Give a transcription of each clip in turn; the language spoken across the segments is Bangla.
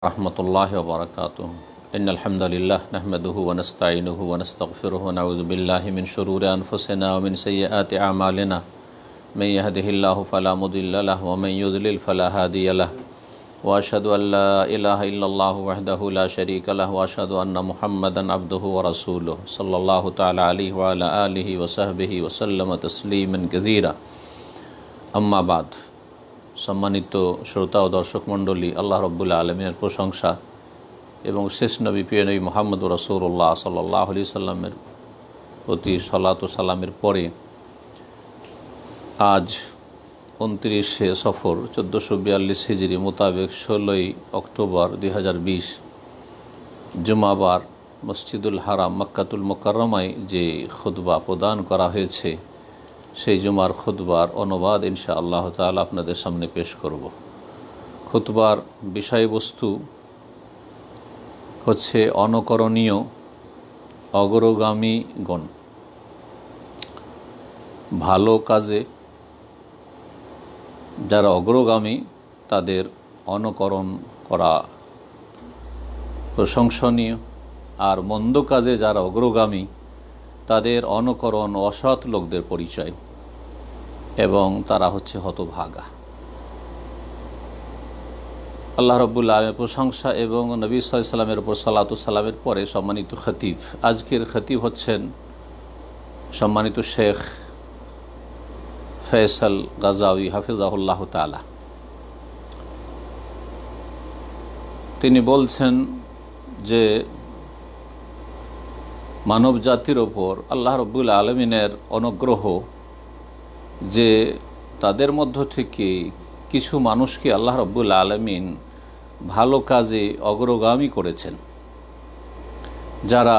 रहमतुल्लाहि व बरकातुहू इन्नल हम्दुलिल्लाह नहमदुहु व नस्तईनुहु व नस्तगफिरुहु व नऊज़ु बिल्लाहि मिन शुरूरि अनफुसिना व मिन सय्यिआति अमालिना मन यहदिहिल्लाहु फला मुदिल्ल लहु व मन युद्लिल फला हादिय लहु व अशहदु अल्ला इलाहा इल्लल्लाहु वहदहु ला शरीका लहु व अशहदु अन्ना मुहम्मदन अब्दुहु व रसूलुहु सल्लल्लाहु तआला अलैहि व अला आलिहि व सहबिहि व सल्लम तस्लीमन कसीरा अम्मा बाद। सम्मानित श्रोता ও দর্শক মণ্ডলী, আল্লাহ রব্বুল আলমিনের প্রশংসা এবং শেষ নবী প্রিয় নবী মুহাম্মদ রাসূলুল্লাহ সাল্লাল্লাহু আলাইহি সাল্লামের প্রতি সালাত ও সালামের পরে আজ 29শে সফর 1442 হিজরি মোতাবেক 16ই অক্টোবর 2020 জুমাবার মসজিদুল হারাম মক্কাতুল মুকাররমায় যে খুতবা প্রদান করা হয়েছে সেই জুমার খুতবার অনুবাদ ইনশাআল্লাহ তাআলা আপনাদের সামনে পেশ করব। খুতবার বিষয়বস্তু হচ্ছে অনুকরণীয় অগ্রগামীগণ। ভালো কাজে যারা অগ্রগামী তাদের অনুকরণ করা প্রশংসনীয়, আর মন্দ কাজে যারা অগ্রগামী তাদের অনুকরণ অসৎ লোকদের পরিচয় এবং তারা হচ্ছে হতভাগা। আল্লাহ রাব্বুল আলামিনের প্রশংসা এবং নবী সাল্লাল্লাহু আলাইহি ওয়াসাল্লামের উপর সালাতু সালামের পরে সম্মানিত খতিব, আজকের খতিব হচ্ছেন সম্মানিত শেখ ফয়সাল গাজাওয়ী হাফিজাহুল্লাহ তাআলা। তিনি বলছেন যে মানব জাতির ওপর আল্লাহ রাব্বুল আলামিনের অনুগ্রহ যে তাদের মধ্য থেকে কিছু মানুষকে আল্লাহ রাব্বুল আলামিন ভালো কাজে অগ্রগামী করেছেন, যারা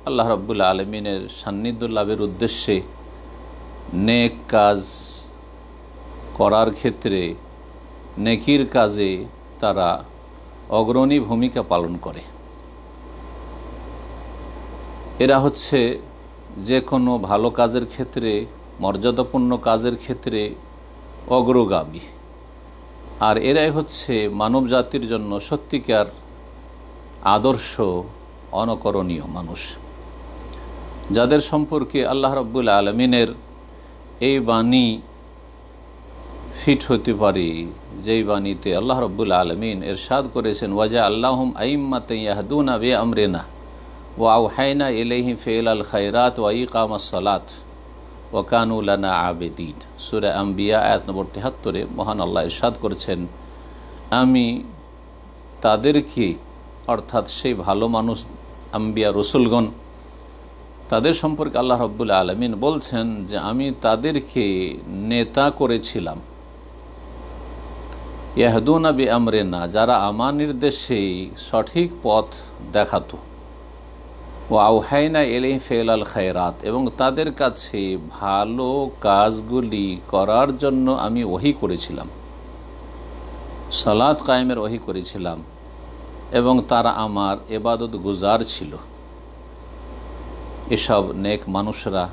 আল্লাহ রাব্বুল আলামিনের সান্নিধ্য লাভের উদ্দেশ্যে নেক কাজ করার ক্ষেত্রে নেকির কাজে তারা অগ্রণী ভূমিকা পালন করে। এরা হচ্ছে যে কোনো ভালো কাজের ক্ষেত্রে, মর্যাদাপূর্ণ কাজের ক্ষেত্রে অগ্রগামী, আর এরাই হচ্ছে মানব জাতির জন্য সত্যিকার আদর্শ অনুকরণীয় মানুষ, যাদের সম্পর্কে আল্লাহ রাব্বুল আলামিনের এই বাণী ফিট হতে পারে, যেই বাণীতে আল্লাহ রাব্বুল আলামিন ইরশাদ করেছেন ওয়াজা আল্লাহুম আইম্মাতান ইয়াহদুনা বিআমরিনা ওয়া আওহাইনা ইলাইহিম ফিআল খায়রাত ওয়া ইকামাস সালাত ওয়া কানু লানা আবিদিন। সূরা আম্বিয়া আয়াত নম্বর 73-এ মহান আল্লাহ ইরশাদ করেছেন, আমি তাদেরকে, অর্থাৎ সেই ভালো মানুষ আম্বিয়া রসুলগণ, তাদের সম্পর্কে আল্লাহ রাব্বুল আলামিন বলছেন যে আমি তাদেরকে নেতা করেছিলাম, ইয়াহদুনা বিআমরিনা, যারা আমার নির্দেশে সঠিক পথ দেখাতো, ও আওহাইনা ইলাইহিম ফিআল খায়রাত, এবং তাদের কাছে ভালো কাজগুলি করার জন্য আমি ওহী করেছিলাম, সালাত কায়েমের ওহী করেছিলাম, এবং তারা আমার ইবাদত গুজার ছিল। এসব নেক মানুষরা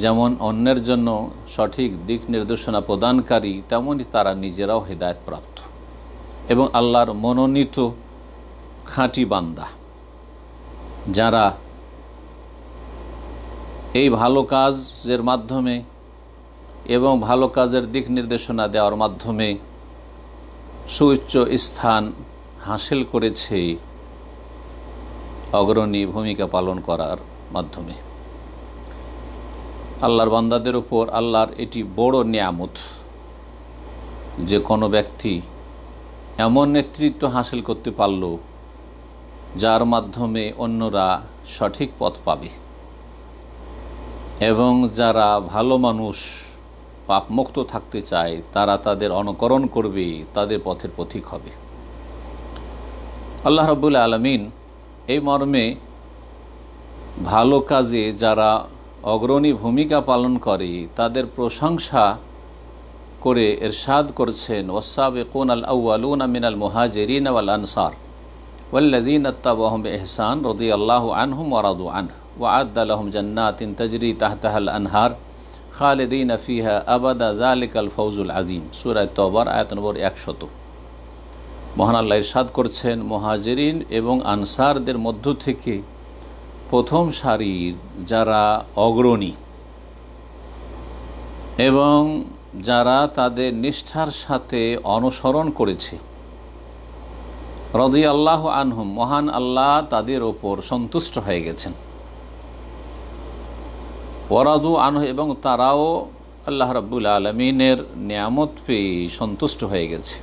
যেমন অন্যের জন্য সঠিক দিক নির্দেশনা প্রদানকারী, তেমনই তারা নিজেরাও হেদায়েত প্রাপ্ত এবং আল্লাহর মনোনীত খাঁটি বান্দা, যারা এই ভালো কাজের মাধ্যমে এবং ভালো কাজের দিক নির্দেশনা দেওয়ার মাধ্যমে সুউচ্চ স্থান হাসিল করেছে অগ্রণী ভূমিকা পালন করার মাধ্যমে। আল্লাহর বান্দাদের উপর আল্লাহর এটি বড় নিয়ামত যে কোনো ব্যক্তি এমন নেতৃত্ব হাসিল করতে পারল যার মাধ্যমে অন্যরা সঠিক পথ পাবে, এবং যারা ভালো মানুষ পাপমুক্ত থাকতে চায় তারা তাদের অনুকরণ করবে, তাদের পথের পথিক হবে। আল্লাহ রাব্বুল আলামিন এই মর্মে ভালো কাজে যারা অগ্রণী ভূমিকা পালন করে তাদের প্রশংসা করে ইরশাদ করছেন, ওয়াস-সাবিকুনাল আউয়ালুনা মিনাল মুহাজিরিন ওয়াল আনসার ওয়াল্লাযীনা ইত্তাবাউহুম বিইহসান রাদিয়াল্লাহু আনহুম ওয়া রাদু আনহু ওয়া আ'আদ্দা লাহুম জান্নাতিন তাজরি তাহতাহাল আনহার খালিদিনা ফিহা আবাদা যালিকাল ফাওজুল আযীম। সূরা তাওবার আয়াত নম্বর 100। মহান আল্লাহ ইরশাদ করছেন, মুহাজিরিন এবং আনসারদের মধ্য থেকে প্রথম সারির যারা অগ্রণী এবং যারা তাদের নিষ্ঠার সাথে অনুসরণ করেছে, রাদিয়াল্লাহু আনহুম, মহান আল্লাহ তাদের ওপর সন্তুষ্ট হয়ে গেছেন, ওয়ারাদু আনহু, এবং তারাও আল্লাহ রাব্বুল আলামিনের নিয়ামত পেয়ে সন্তুষ্ট হয়ে গেছে,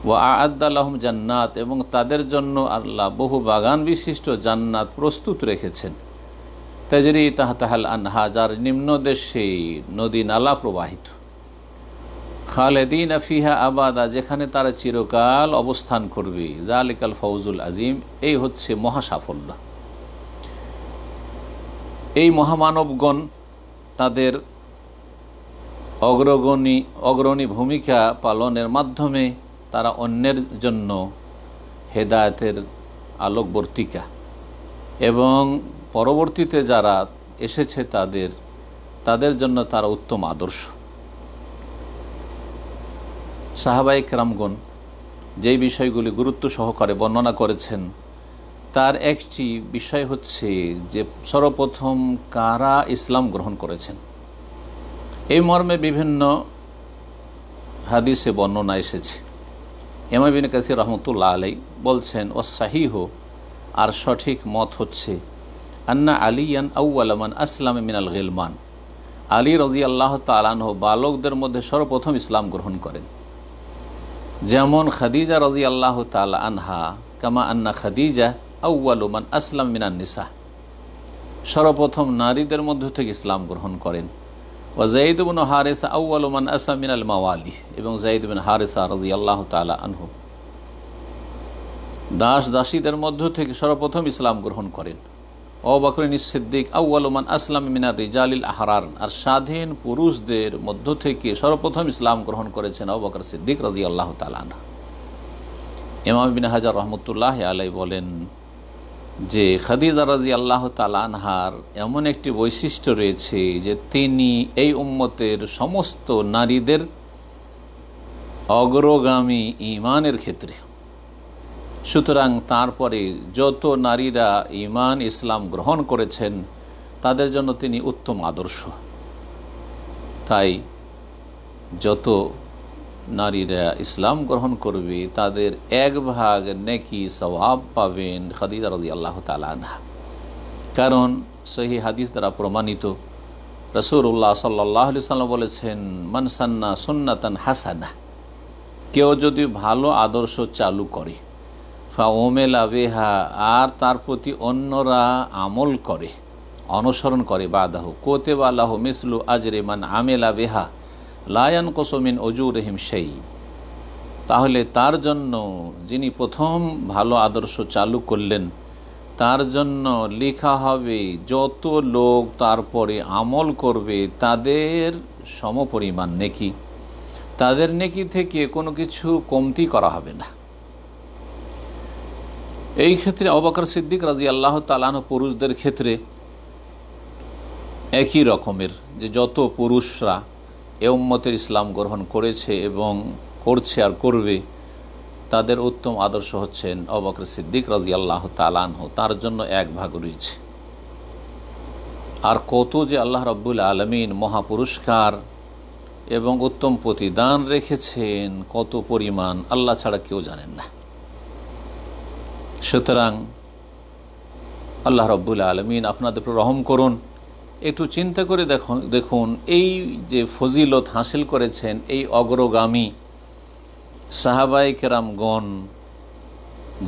ওয়া আ'আদ্দা লাহুম জান্নাত, এবং তাদের জন্য আল্লাহ বহু বাগান বিশিষ্ট জান্নাত প্রস্তুত রেখেছেন, তাজরি তাহতাহাল আনহার, যার নিম্নদেশে নদী নালা প্রবাহিত, খালেদিন ফিহা আবাদা, যেখানে তারা চিরকাল অবস্থান করবে, যালিকাল ফৌজুল আজিম, এই হচ্ছে মহা সাফল্য। এই মহামানবগণ তাদের অগ্রণী ভূমিকা পালনের মাধ্যমে তারা অন্যের জন্য হেদায়েতের আলোকবর্তিকা, এবং পরবর্তীতে যারা এসেছে তাদের জন্য তারা উত্তম আদর্শ। সাহাবায়ে কেরামগণ যেই বিষয়গুলি গুরুত্ব সহকারে বর্ণনা করেছেন, তার একটি বিষয় হচ্ছে যে সর্বপ্রথম কারা ইসলাম গ্রহণ করেছেন। এই মর্মে বিভিন্ন হাদিসে বর্ণনা এসেছে। ইমাম ইবনে কাসির রহমতুল্লাহ আলাই বলছেন, ওয়াসসাহিহ, আর সঠিক মত হচ্ছে, আন্না আলিয়ান আউয়ালা মান আসলামা মিনাল গিলমান, আলী রাদিয়াল্লাহু তাআলা আনহু বালকদের মধ্যে সর্বপ্রথম ইসলাম গ্রহণ করেন। যেমন খাদিজা রাদিয়াল্লাহু তাআলা আনহা, কামা আন্না খাদিজা আউয়ালু মান আসলাম মিনান নিসা, সর্বপ্রথম নারীদের মধ্য থেকে ইসলাম গ্রহণ করেন। ওয়া যায়েদ ইবনে হারিসা আউয়ালু মান আসলাম মিনাল মাওয়ালি, এবং যায়েদ ইবনে হারিসা রাদিয়াল্লাহু তাআলা আনহু দাস দাসীদের মধ্য থেকে সর্বপ্রথম ইসলাম গ্রহণ করেন। আবু বকর সিদ্দিক আউয়ালু মান আসলাম মিনার রিজালিল আহরার, আর স্বাধীন পুরুষদের মধ্য থেকে সর্বপ্রথম ইসলাম গ্রহণ করেছেন আবু বকর সিদ্দিক রাদিয়াল্লাহু তাআলা আনহু। ইমাম ইবনে হাজার রহমতুল্লাহি আলাইহি বলেন যে খাদিজা রাদিয়াল্লাহু তাআলা আনহার এমন একটি বৈশিষ্ট্য রয়েছে যে তিনি এই উম্মতের সমস্ত নারীদের অগ্রগামী ঈমানের ক্ষেত্রে। সুতরাং তারপরে যত নারীরা ঈমান ইসলাম গ্রহণ করেছেন তাদের জন্য তিনি উত্তম আদর্শ। তাই যত নারীরা ইসলাম গ্রহণ করবে তাদের এক ভাগ নেকি সওয়াব পাবেন খাদিজা রাদিয়াল্লাহু তাআলা আনহা। কারণ সহিহ হাদিস দ্বারা প্রমাণিত, রাসূলুল্লাহ সাল্লাল্লাহু আলাইহি ওয়াসাল্লাম বলেছেন, মান সান্না সুন্নাতান হাসানাহ, কেউ যদি ভালো আদর্শ চালু করে, ফাউমেলা বিহা, আর তার প্রতি অন্যরা আমল করে, অনুসরণ করে, বাদাহু কুতিবা লাহু মিসলু আজরি মান আমিলা বিহা লা ইয়ানকুসু মিন উজুরিহিম শাই, তাহলে তার জন্য, যিনি প্রথম ভালো আদর্শ চালু করলেন, তার জন্য লেখা হবে যত লোক তারপরে আমল করবে তাদের সমপরিমাণ নেকি, তাদের নেকি থেকে কোনো কিছু কমতি করা হবে না। এই ক্ষেত্রে আবু বকর সিদ্দিক রাদিয়াল্লাহু তাআলা আনহু পুরুষদের ক্ষেত্রে একই রকমের, যে যত পুরুষরা এ উম্মতের ইসলাম গ্রহণ করেছে এবং করছে আর করবে, তাদের উত্তম আদর্শ হচ্ছেন আবু বকর সিদ্দিক রাদিয়াল্লাহু তাআলা আনহু, তার জন্য এক ভাগ রয়েছে। আর কত যে আল্লাহ রাব্বুল আলামিন মহাপুরস্কার এবং উত্তম প্রতিদান রেখেছেন, কত পরিমাণ, আল্লাহ ছাড়া কেউ জানেন না। সুতরাং আল্লাহ রাব্বুল আলামিন আপনাদের উপর রহম করুন। একটু চিন্তা করে দেখুন এই যে ফজিলত হাসিল করেছেন এই অগ্রগামী সাহাবায়ে কেরামগণ,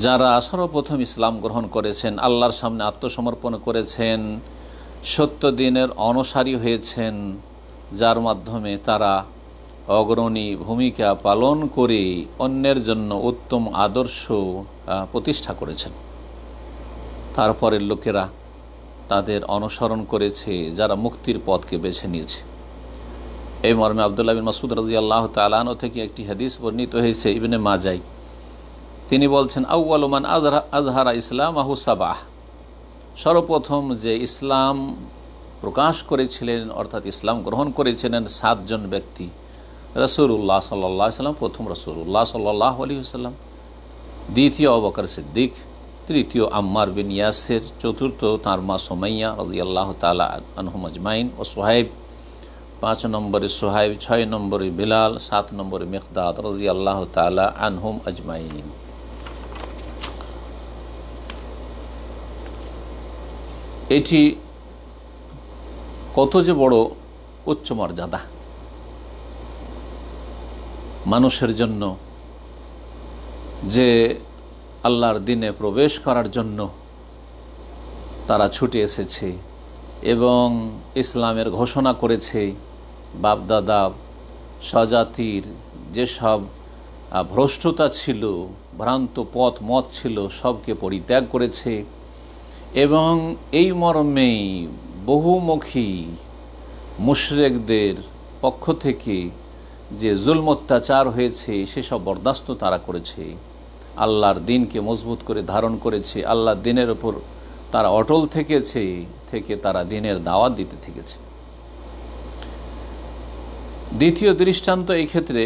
যারা সর্বপ্রথম ইসলাম গ্রহণ করেছেন, আল্লাহর সামনে আত্মসমর্পণ করেছেন, সত্য দিনের অনুসারী হয়েছেন, যার মাধ্যমে তারা অগ্রণী ভূমিকা পালন করে অন্যের জন্য উত্তম আদর্শ প্রতিষ্ঠা করেছেন। তারপরের লোকেরা তাদের অনুসরণ করেছে, যারা মুক্তির পথকে বেছে নিয়েছে। এই মর্মে আব্দুল্লাহ বিন মাসউদ রাদিয়াল্লাহু তাআলা আনহু থেকে একটি হাদিস বর্ণিত হয়েছে ইবনে মাজাহ। তিনি বলছেন, আউয়ালু মান আজহারা ইসলামাহু সাবাহ, সর্বপ্রথম যে ইসলাম প্রকাশ করেছিলেন অর্থাৎ ইসলাম গ্রহণ করেছিলেন 7 জন ব্যক্তি। রাসূলুল্লাহ সাল্লাল্লাহু আলাইহি ওয়াসাল্লাম প্রথম, রাসূলুল্লাহ সাল্লাল্লাহু আলাইহি ওয়াসাল্লাম, দ্বিতীয় আবু বকর সিদ্দিক, তৃতীয় আম্মার বিন ইয়াসির, চতুর্থ তাঁর মা সুমাইয়া রাদিয়াল্লাহু তাআলা আনহুম আজমাইন ও সোহাইব, 5 নম্বরে সোহাইব, 6 নম্বরে বিলাল, 7 নম্বরে মিকদাদ রাদিয়াল্লাহু তাআলা আনহুম আজমাইন। এটি কত যে বড় উচ্চ মর্যাদা মানুষের জন্য, যে আল্লাহর দিনে প্রবেশ করার জন্য তারা ছুটে এসেছে এবং ইসলামের ঘোষণা করেছে। বাপদাদা স্বজাতির যেসব ভ্রষ্টতা ছিল, ভ্রান্ত পথ মত ছিল, সবকে পরিত্যাগ করেছে এবং এই মর্মেই বহুমুখী মুশরিকদের পক্ষ থেকে যে জুলম অত্যাচার হয়েছে সেসব বরদাস্ত তারা করেছে। আল্লাহর দিনকে মজবুত করে ধারণ করেছে, আল্লাহর দিনের ওপর তারা অটল থেকে তারা দিনের দাওয়াত দিতে থেকেছে। দ্বিতীয় দৃষ্টান্ত এই ক্ষেত্রে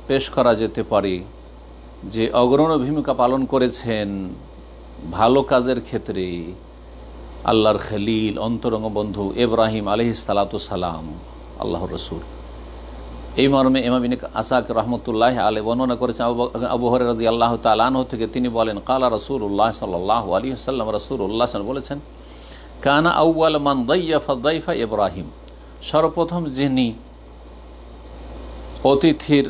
পেশ করা যেতে পারে যে অগ্রণী ভূমিকা পালন করেছেন ভালো কাজের ক্ষেত্রে আল্লাহর খলিল অন্তরঙ্গ বন্ধু ইব্রাহিম আলাইহিস সালাতু সালাম, আল্লাহর রসুল। এই মর্মে ইমাম ইবনে আসাক রহমতুল্লাহ আলাইহি বর্ণনা করেছেন আবু হুরায়রা রাদিয়াল্লাহু তাআলা আনহু থেকে, তিনি বলেন কালা রাসূলুল্লাহ সাল্লাল্লাহু আলাইহি ওয়াসাল্লাম, রাসূলুল্লাহ সাল্লাল্লাহু বলেছেন কানা আউয়াল মান দাইয়াফা দাইফা ইব্রাহিম, সর্বপ্রথম যিনি অতিথির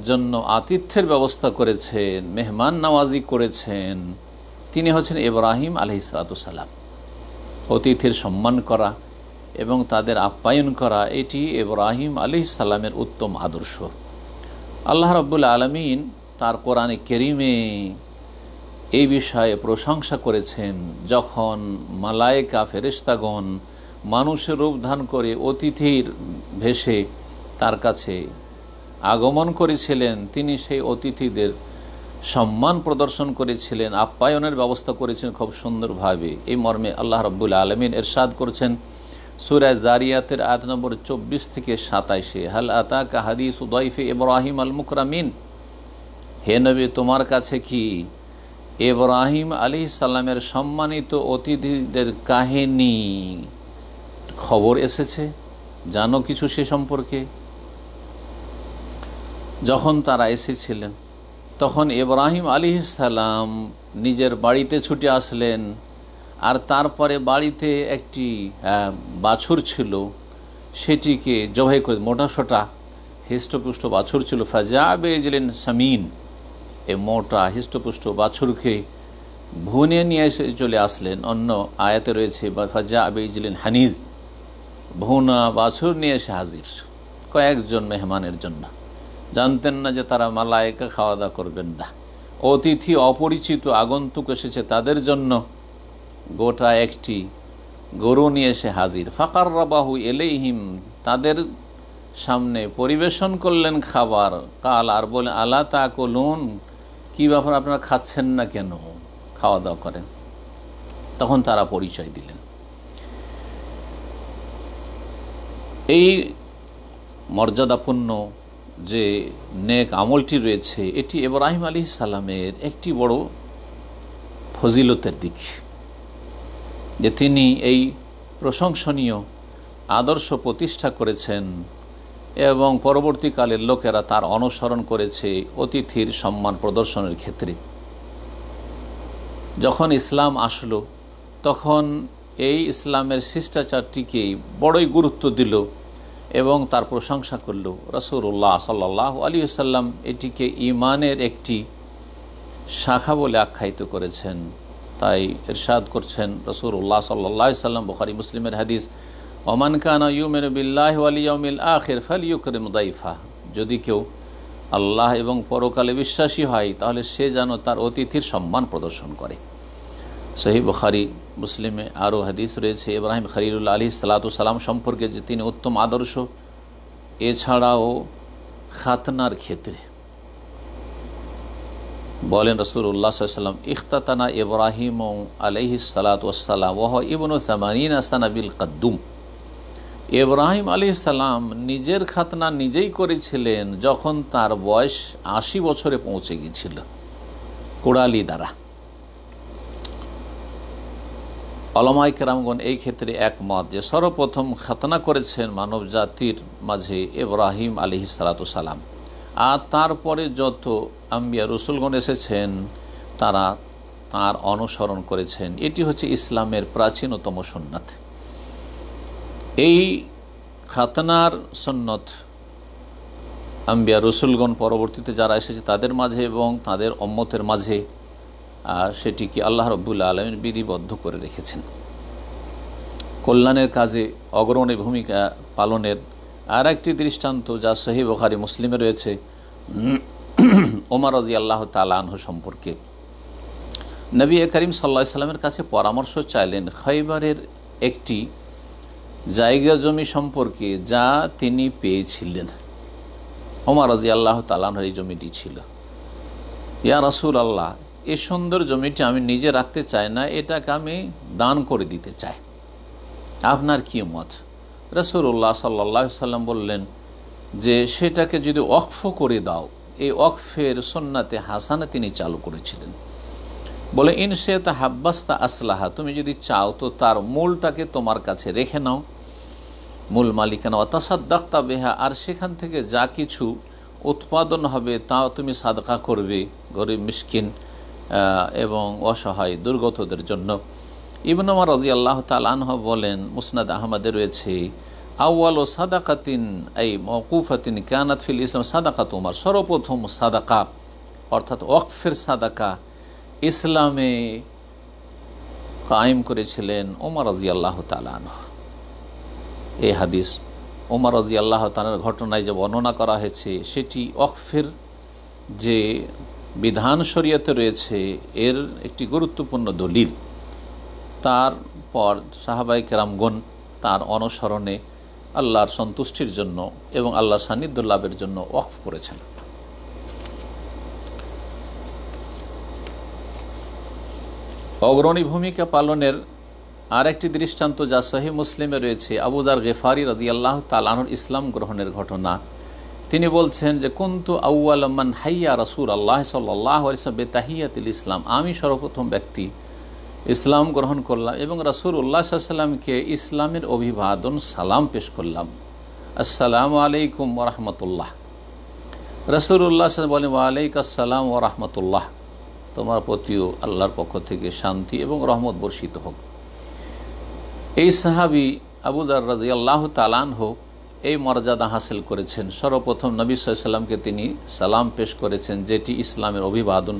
জন্য আতিথ্যের ব্যবস্থা করেছেন, মেহমান নওয়াজি করেছেন, তিনি হচ্ছেন ইব্রাহিম আলাইহিস সালাতু সালাম। অতিথির সম্মান করা এবং তাদের আপ্যায়ন করা এটি ইব্রাহিম আলাইহিস সালামের উত্তম আদর্শ। আল্লাহ রাব্বুল আলামিন তার কোরআনে কারীমে এই বিষয়ে প্রশংসা করেছেন, যখন মালায়েকা ফেরেশতাগণ মানুষের রূপ ধারণ করে অতিথির ভেষে তার কাছে আগমন করেছিলেন, তিনি সেই অতিথিদের সম্মান প্রদর্শন করেছিলেন, আপ্যায়নের ব্যবস্থা করেছেন খুব সুন্দরভাবে। এই মর্মে আল্লাহ রাব্বুল আলামিন ইরশাদ করেছেন সূরা জারিয়াতের আয়াত নম্বর 24 থেকে 27, হাল আতাকা হাদিসু দাইফি ইব্রাহিম আল মুকরামিন, হে নবী তোমার কাছে কি ইব্রাহিম আলাইহিস সালামের সম্মানিত অতিথিদের কাহিনী খবর এসেছে, জানো কিছু সে সম্পর্কে? যখন তারা এসেছিলেন তখন ইব্রাহিম আলাইহিস সালাম নিজের বাড়িতে ছুটে আসলেন, আর তারপরে বাড়িতে একটি বাছুর ছিল, সেটিকে জবাই করে, মোটাসোটা হৃষ্টপুষ্ট বাছুর ছিল, ফাজা বেজলেন সামিন, এ মোটা হৃষ্টপুষ্ট বাছুরকে ভুনে নিয়ে এসে চলে আসলেন। অন্য আয়াতে রয়েছে ফাজা বেজলেন হানিজ, ভুনা বাছুর নিয়ে এসে হাজির কয়েকজন মেহমানের জন্য। জানতেন না যে তারা মালায়েকা খাওয়া দাওয়া করবেন না, অতিথি অপরিচিত আগন্তুক এসেছে তাদের জন্য গোটা একটি গরু নিয়ে এসে হাজির। ফাকাররাবাহু ইলাইহিম, তাদের সামনে পরিবেশন করলেন খাবার। কাল, আর বলে আলা তাকুলুন, কী ব্যাপার আপনারা খাচ্ছেন না কেন, খাওয়া দাওয়া করেন। তখন তারা পরিচয় দিলেন। এই মর্যাদাপূর্ণ যে নেক আমলটি রয়েছে, এটি ইব্রাহিম আলাইহিস সালামের একটি বড় ফজিলতের দিক, যে তিনি এই প্রশংসনীয় আদর্শ প্রতিষ্ঠা করেছেন এবং পরবর্তীকালের লোকেরা তার অনুসরণ করেছে অতিথির সম্মান প্রদর্শনের ক্ষেত্রে। যখন ইসলাম আসলো তখন এই ইসলামের শিষ্টাচারটিকে বড়ই গুরুত্ব দিল এবং তার প্রশংসা করল। রাসূলুল্লাহ সাল্লাল্লাহু আলাইহি ওয়াসাল্লাম এটিকে ঈমানের একটি শাখা বলে আখ্যায়িত করেছেন। তাই ইরশাদ করছেন রাসূলুল্লাহ সাল্লাল্লাহু আলাইহি ওয়াসাল্লাম, বুখারী মুসলিমের হাদিস, ওমান কানা ইউমিনু বিল্লাহি ওয়াল ইয়াউমিল আখির ফালইউকরিম দাইফা, যদি কেউ আল্লাহ এবং পরকালে বিশ্বাসী হয় তাহলে সে যেন তার অতিথির সম্মান প্রদর্শন করে। সহিহ বুখারী মুসলিমে আরও হাদিস রয়েছে ইব্রাহিম খলিলুল্লাহ আলাইহিস সালাতু সালাম সম্পর্কে, যে তিনি উত্তম আদর্শ। এছাড়াও খাতনার ক্ষেত্রে বলেন রাসূলুল্লাহ সাল্লাল্লাহু আলাইহি ওয়াসাল্লাম, ইখতাতানা ইব্রাহিম আলাইহিস সালাতু ওয়াসসালাম ওয়া হুয়া ইবনু 80 সানা বিল কদ্দুম, ইব্রাহিম আলাইহিস সালাম নিজের খাতনা নিজেই করেছিলেন যখন তার বয়স 80 বছরে পৌঁছে গিয়েছিল। কোড়ালি দ্বারা। ওলামায়ে কেরামগণ এই ক্ষেত্রে একমত যে সর্বপ্রথম খাতনা করেছেন মানব জাতির মাঝে ইব্রাহিম আলাইহিসসালাতু সালাম, আর তারপরে যত আম্বিয়া রসুলগণ এসেছেন তারা তার অনুসরণ করেছেন। এটি হচ্ছে ইসলামের প্রাচীনতম সুন্নাত। এই খাতনার সুন্নত আম্বিয়া রসুলগণ পরবর্তীতে যারা এসেছে তাদের মাঝে এবং তাদের উম্মতের মাঝে সেটিকে আল্লাহ রাব্বুল আলামিন বিধিবদ্ধ করে রেখেছেন। কল্যাণের কাজে অগ্রণী ভূমিকা পালনের আর একটি দৃষ্টান্ত যা সহিহ বুখারী মুসলিমে রয়েছে ওমর রাদিয়াল্লাহু তাআলা আনহু সম্পর্কে। নবী করিম সাল্লাল্লাহু আলাইহি সাল্লামের কাছে পরামর্শ চাইলেন খৈবরের একটি জায়গা জমি সম্পর্কে যা তিনি পেয়েছিলেন। ওমর রাদিয়াল্লাহু তাআলা আনহুর এই জমিটি ছিল। ইয়া রাসূলুল্লাহ, এই সুন্দর জমিটি আমি নিজে রাখতে চাই না, এটাকে আমি দান করে দিতে চাই, আপনার কি মত? রাসূলুল্লাহ সাল্লাল্লাহু আলাইহি সাল্লাম বললেন যে সেটাকে যদি ওয়াকফ করে দাও। এই ওয়াকফের সুন্নাতে হাসানা তিনি চালু করেছিলেন। বলে ইনশাআতা হাব্বাস্তা আসলাহা, তুমি যদি চাও তো তার মূলটাকে তোমার কাছে রেখে নাও, মূল মালিকানা, ওয়া তাসাদ্দাকতা বিহা, আর সেখান থেকে যা কিছু উৎপাদন হবে তাও তুমি সাদকা করবে গরিব মিসকিন এবং অসহায় দুর্গতদের জন্য। ইবনে ওমর রাদিয়াল্লাহু তাআলা আনহু বলেন, মুসনাদ আহমদে রয়েছে, আউয়ালু সাদাকাতিন আই মাওকুফাতিন কানাত ফিল ইসলাম সাদাকাত উমর, সর্বপ্রথম সাদাকা অর্থাৎ ওয়াকফের সাদাকা ইসলামে কায়েম করেছিলেন ওমর রাদিয়াল্লাহু তাআলা আনহু। এই হাদিস ওমর রাদিয়াল্লাহু তাআলার ঘটনায় যে বর্ণনা করা হয়েছে সেটি ওয়াকফের যে বিধান শরীয়তে রয়েছে এর একটি গুরুত্বপূর্ণ দলিল। তারপর সাহাবায়ে কেরামগণ তার অনুসরণে আল্লাহর সন্তুষ্টির জন্য এবং আল্লাহর সান্নিধ্য লাভের জন্য ওয়াকফ করেছেন। অগ্রণী ভূমিকা পালনের আর একটি দৃষ্টান্ত যা সহিহ মুসলিমে রয়েছে, আবু যার গিফারি রাদিয়াল্লাহু তাআলা আনহুর ইসলাম গ্রহণের ঘটনা। তিনি বলছেন যে কুনতু আউয়াল মান হাইয়া রাসূলুল্লাহ সাল্লাল্লাহু আলাইহি ওয়াসাল্লাম বিতাহিয়াতিল ইসলাম, আমি সর্বপ্রথম ব্যক্তি ইসলাম গ্রহণ করলাম এবং রাসূলুল্লাহ সাল্লাল্লাহু আলাইহি ওয়াসাল্লামকে ইসলামের অভিবাদন সালাম পেশ করলাম, আসসালামু আলাইকুম ওয়া রাহমাতুল্লাহ। রাসূলুল্লাহ সাল্লাল্লাহু আলাইহি ওয়াসাল্লাম বলেন, ওয়া আলাইকুস সালাম ওয়া রাহমাতুল্লাহ, তোমার প্রতিও আল্লাহর পক্ষ থেকে শান্তি এবং রহমত বর্ষিত হোক। এই সাহাবী আবু যার রাদিয়াল্লাহু তাআলা আনহু এই মর্যাদা হাসিল করেছেন। সর্বপ্রথম নবী সাল্লাল্লাহু আলাইহি ওয়াসাল্লামকে তিনি সালাম পেশ করেছেন, যেটি ইসলামের অভিবাদন,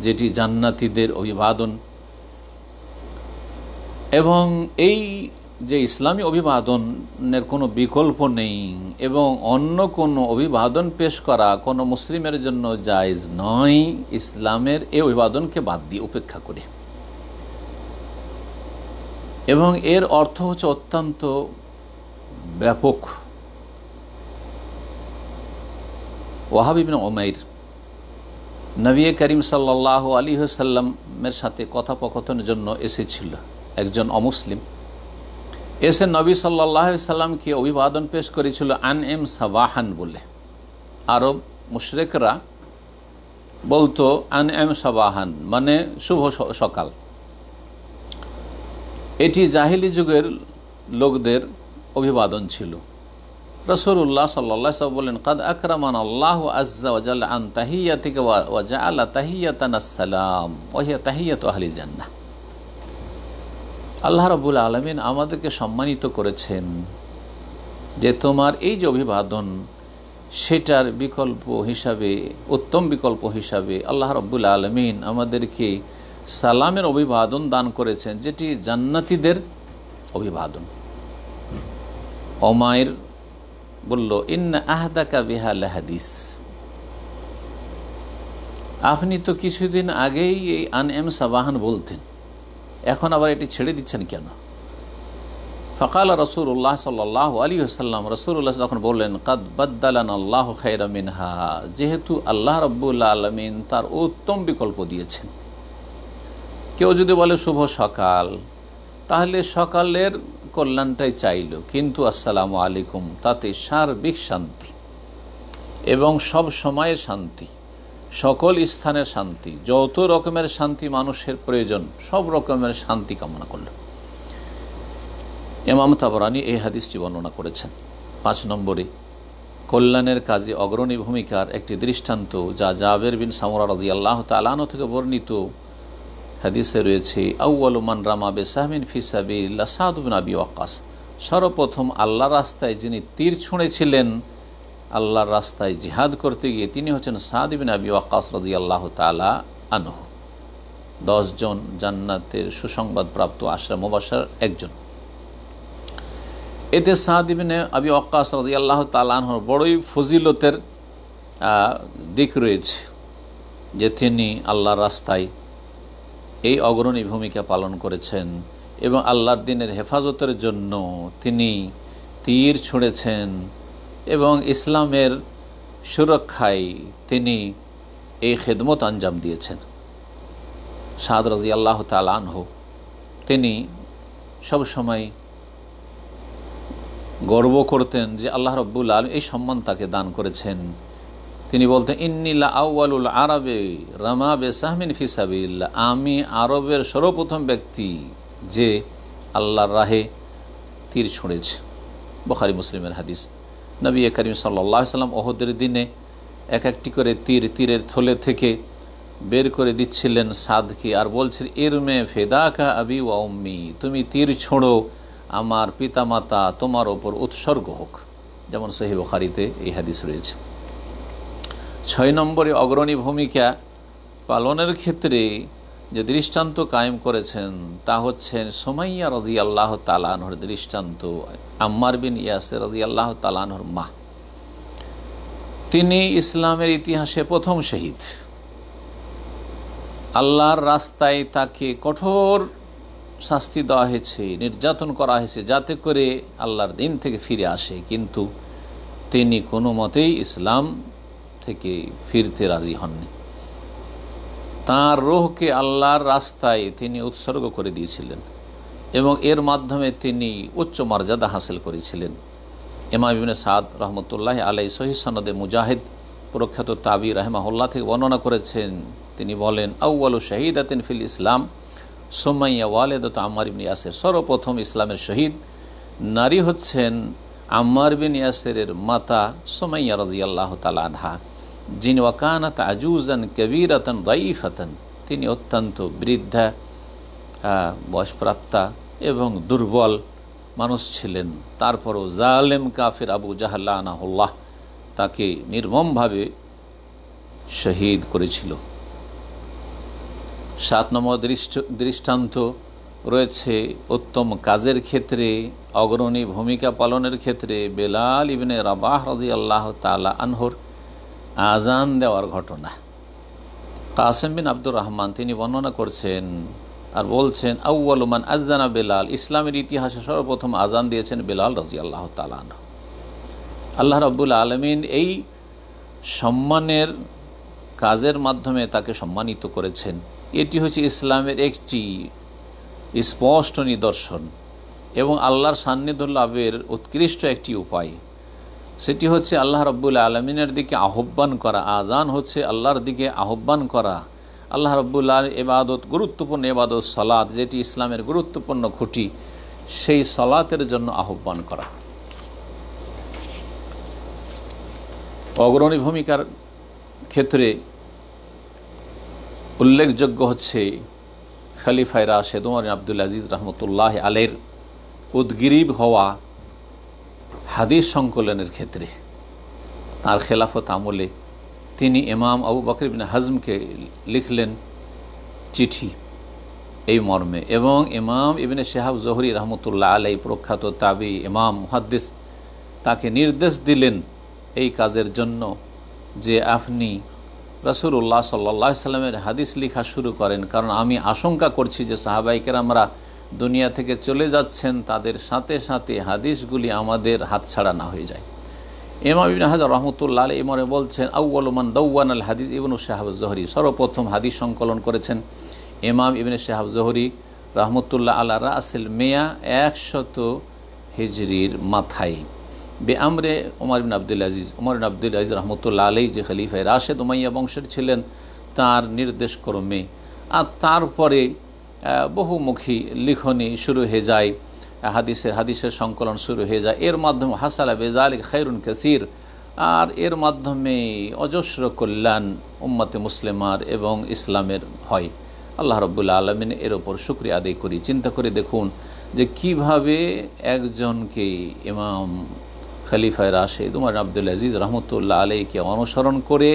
যেটি জান্নাতীদের অভিবাদন। এবং এই যে ইসলামী অভিবাদনের কোনো বিকল্প নেই এবং অন্য কোনো অভিবাদন পেশ করা কোনো মুসলিমের জন্য জায়েজ নয়, ইসলামের এই অভিবাদনকে বাদ দিয়ে উপেক্ষা করে। এবং এর অর্থ হচ্ছে অত্যন্ত ব্যাপক। ওয়াহাব ইবনে উমাইর নবী করিম সাল্লাল্লাহু আলাইহি ওয়াসাল্লামের সাথে কথোপকথনের জন্য এসেছিল। একজন অমুসলিম এসে নবী সাল্লাল্লাহু আলাইহি ওয়াসাল্লামকে অভিবাদন পেশ করেছিল আনএম সাবাহান বলে। আরব মুশরিকরা বলতো আনএম সাবাহান মানে শুভ সকাল। এটি জাহিলি যুগের লোকদের অভিবাদন ছিল। রাসূলুল্লাহ সাল্লাল্লাহু আলাইহি ওয়াসাল্লাম বলেন, কাদ আকরামানা আল্লাহু আযজা ওয়া জাল্লা আন তাহিয়াতিকা ওয়া জাআলা তাহিয়াতানা আসসালাম ওয়া হিয়া তাহিয়াতু আহলিল জান্নাহ। আল্লাহ রাব্বুল আলামিন আমাদেরকে সম্মানিত করেছেন যে তোমার এই যে অভিবাদন সেটার বিকল্প হিসাবে, উত্তম বিকল্প হিসাবে আল্লাহ রাব্বুল আলামিন আমাদেরকে সালামের অভিবাদন দান করেছেন, যেটি জান্নাতীদের অভিবাদন। ওমাইর বলল, ইন্না আহদাকা বিহা লাহাদিস, আপনি তো কিছুদিন আগেই এই আনএম সাবাহান বলতেন, এখন আবার এটি ছেড়ে দিচ্ছেন কেন? ফাকাল রাসূলুল্লাহ সাল্লাল্লাহু আলাইহি ওয়াসাল্লাম, রাসূলুল্লাহ তখন বললেন, কাদ বাদদালানা আল্লাহু খায়রা মিনহা, যেহেতু আল্লাহ রাব্বুল আলামিন তার উত্তম বিকল্প দিয়েছেন। কেউ যদি বলে শুভ সকাল, তাহলে সকালের কল্যাণটাই চাইল, কিন্তু আসসালামু আলাইকুম তাতে সার্বিক শান্তি এবং সব সময়ের শান্তি, সকল স্থানের শান্তি, যত রকমের শান্তি মানুষের প্রয়োজন সব রকমের শান্তি কামনা করল। ইমাম তাবরানী এই হাদিসটি বর্ণনা করেছেন। 5 নম্বরে কল্যাণের কাজে অগ্রণী ভূমিকার একটি দৃষ্টান্ত যা জাবের বিন সামুরা রাদিয়াল্লাহু তাআলা আনহু থেকে বর্ণিত হাদিসে রয়েছে, আউয়ালু মান রামা বিসাহমিন ফি সাবিলিল্লাহ সাদ বিন আবি ওয়াক্কাস। সর্বপ্রথম আল্লাহর রাস্তায় যিনি তীর ছুঁড়েছিলেন আল্লাহর রাস্তায় জিহাদ করতে গিয়ে তিনি হচ্ছেন সাদ বিন আবি ওয়াক্কাস রাদিয়াল্লাহু তাআলা আনহু। 10 জন জান্নাতের সুসংবাদপ্রাপ্ত আশরা মুবাশশার একজন। এতে সাদ ইবনে আবি ওয়াক্কাস রাদিয়াল্লাহু তাআলা আনহুর বড়ই ফজিলতের দিক রয়েছে যে তিনি আল্লাহর রাস্তায় এই অগ্রণী ভূমিকা পালন করেছেন এবং আল্লাহর দ্বীনের হেফাজতের জন্য তিনি তীর ছুঁড়েছেন এবং ইসলামের সুরক্ষায় তিনি এই খেদমত আঞ্জাম দিয়েছেন। সাদ রাদিয়াল্লাহু তাআলা আনহু তিনি সবসময় গর্ব করতেন যে আল্লাহ রাব্বুল আলামিন এই সম্মান তাকে দান করেছেন। তিনি বলতেন, ইন্নী লা আউয়ালুল আরাবে রামা বিসাহমিন ফি সাবিলিল্লাহ, আমি আরবের সর্বপ্রথম ব্যক্তি যে আল্লাহর রাহে তীর ছুঁড়েছে। বুখারী মুসলিমের হাদিস। নবী করিম সাল্লাল্লাহু আলাইহি ওয়াসাল্লাম ওহদের দিনে এক একটি করে তীরের থলে থেকে বের করে দিচ্ছিলেন সাদকে আর বলছেন, ইরমে ফিদাকা আবি ওয়া উম্মি, তুমি তীর ছোঁড়ো, আমার পিতামাতা তোমার ওপর উৎসর্গ হোক। যেমন সহিহ বুখারীতে এই হাদিস রয়েছে। 6 নম্বরে অগ্রণী ভূমিকা পালনের ক্ষেত্রে যে দৃষ্টান্ত কায়েম করেছেন তা হচ্ছেন সুমাইয়া রাদিয়াল্লাহু তাআলা আনহার দৃষ্টান্ত। আম্মার বিন ইয়াসির রাদিয়াল্লাহু তাআলা আনহার মা, তিনি ইসলামের ইতিহাসে প্রথম শহীদ। আল্লাহর রাস্তায় তাকে কঠোর শাস্তি দেওয়া হয়েছে, নির্যাতন করা হয়েছে যাতে করে আল্লাহর দিন থেকে ফিরে আসে, কিন্তু তিনি কোনো মতেই ইসলাম থেকে ফিরতে রাজি হননি। তাঁর রূহকে আল্লাহর রাস্তায় তিনি উৎসর্গ করে দিয়েছিলেন এবং এর মাধ্যমে তিনি উচ্চ মর্যাদা হাসিল করেছিলেন। ইমাম ইবনে সাদ রহমতুল্লাহ আলাইহি সহিহ সনদে মুজাহিদ প্রখ্যাত তাবি রাহিমাহুল্লাহ থেকে বর্ণনা করেছেন, তিনি বলেন, আউয়ালু শাহিদাতিন ফিল ইসলাম সুমাইয়া ওয়ালিদাতু আম্মার বিন ইয়াসির, সর্বপ্রথম ইসলামের শহীদ নারী হচ্ছেন আম্মার বিন ইয়াসিরের মাতা সুমাইয়া রাদিয়াল্লাহু তাআলা আনহা, যিনি ওয়াকানাত আজুজান কবীরাতান দাইফাতান, তিনি অত্যন্ত বৃদ্ধা, বয়সপ্রাপ্তা এবং দুর্বল মানুষ ছিলেন। তারপরও জালেম কাফির আবু জাহল লানাহুল্লাহ তাকে নির্মমভাবে শহীদ করেছিল। 7 নম্বর দৃষ্টান্ত রয়েছে উত্তম কাজের ক্ষেত্রে অগ্রণী ভূমিকা পালনের ক্ষেত্রে বেলাল ইবনে রাবাহ রাদিয়াল্লাহু তাআলা আনহুর আজান দেওয়ার ঘটনা। কাসেম বিন আব্দুর রহমান তিনি বর্ণনা করছেন আর বলছেন, আউয়ালু মান আযানা বেলাল, ইসলামের ইতিহাসে সর্বপ্রথম আজান দিয়েছেন বেলাল রাদিয়াল্লাহু তাআলা আনহু। আল্লাহ রাব্বুল আলামিন এই সম্মানের কাজের মাধ্যমে তাকে সম্মানিত করেছেন। এটি হচ্ছে ইসলামের একটি স্পষ্ট নিদর্শন এবং আল্লাহর সান্নিধ্য লাভের উৎকৃষ্ট একটি উপায়। সেটি হচ্ছে আল্লাহ রাব্বুল আলামিনের দিকে আহ্বান করা। আজান হচ্ছে আল্লাহর দিকে আহ্বান করা। আল্লাহ রাব্বুল আলামিন ইবাদত, গুরুত্বপূর্ণ ইবাদত সালাত, যেটি ইসলামের গুরুত্বপূর্ণ খুঁটি, সেই সালাতের জন্য আহ্বান করা। অগ্রণী ভূমিকার ক্ষেত্রে উল্লেখযোগ্য হচ্ছে খলিফায়ে রাশেদ ওমর ইবনে আব্দুল আজিজ রহমতুল্লাহ আলাইহির উদ্গ্রীব হওয়া হাদিস সংকলনের ক্ষেত্রে। তার খেলাফত আমলে তিনি ইমাম আবু বকর ইবনে হাজমকে লিখলেন চিঠি এই মর্মে, এবং ইমাম ইবনে শিহাব জোহরি রহমতুল্লাহ আলাইহি প্রখ্যাত তাবি ইমাম মুহাদ্দিস তাকে নির্দেশ দিলেন এই কাজের জন্য যে আপনি রাসূলুল্লাহ সাল্লাল্লাহু আলাইহি সাল্লামের হাদিস লেখা শুরু করেন, কারণ আমি আশঙ্কা করছি যে সাহাবায়ে কেরামরা দুনিয়া থেকে চলে যাচ্ছেন, তাদের সাথে সাথে হাদিসগুলি আমাদের হাতছাড়া না হয়ে যায়। ইমাম ইবনে হাজার রহমতুল্লাহ আলাইহি মরে বলছেন, আউয়ালু মান দাওয়ানাল হাদিস ইবনু শিহাব জোহরি, সর্বপ্রথম হাদিস সংকলন করেছেন ইমাম ইবনে শিহাব জোহরি রহমতুল্লাহ আলা রাসিল মিয়া 100 হিজরির মাথায়। বেআমরে ওমর বিন আব্দুল আজিজ, ওমর বিন আব্দুল আজিজ রহমতুল্লাহ আলাই যে খলিফায় রাশেদ উমাইয়া বংশের ছিলেন, তার নির্দেশক্রমে। আর তারপরে বহুমুখী লিখনি শুরু হয়ে যায়, হাদিসের সংকলন শুরু হয়ে যায়। এর মাধ্যমে হাসালা বেজালিক খায়রুন কাসীর, আর এর মাধ্যমে অজস্র কল্যাণ উম্মতে মুসলিমার এবং ইসলামের হয়। আল্লাহ রাব্বুল আলামিন এর ওপর শুকরিয়া আদায় করি। চিন্তা করে দেখুন যে কিভাবে একজনকে ইমাম খলিফায়ে রাশেদ উমর আব্দুল আজিজ রহমতুল্লাহ আলাইকে অনুসরণ করে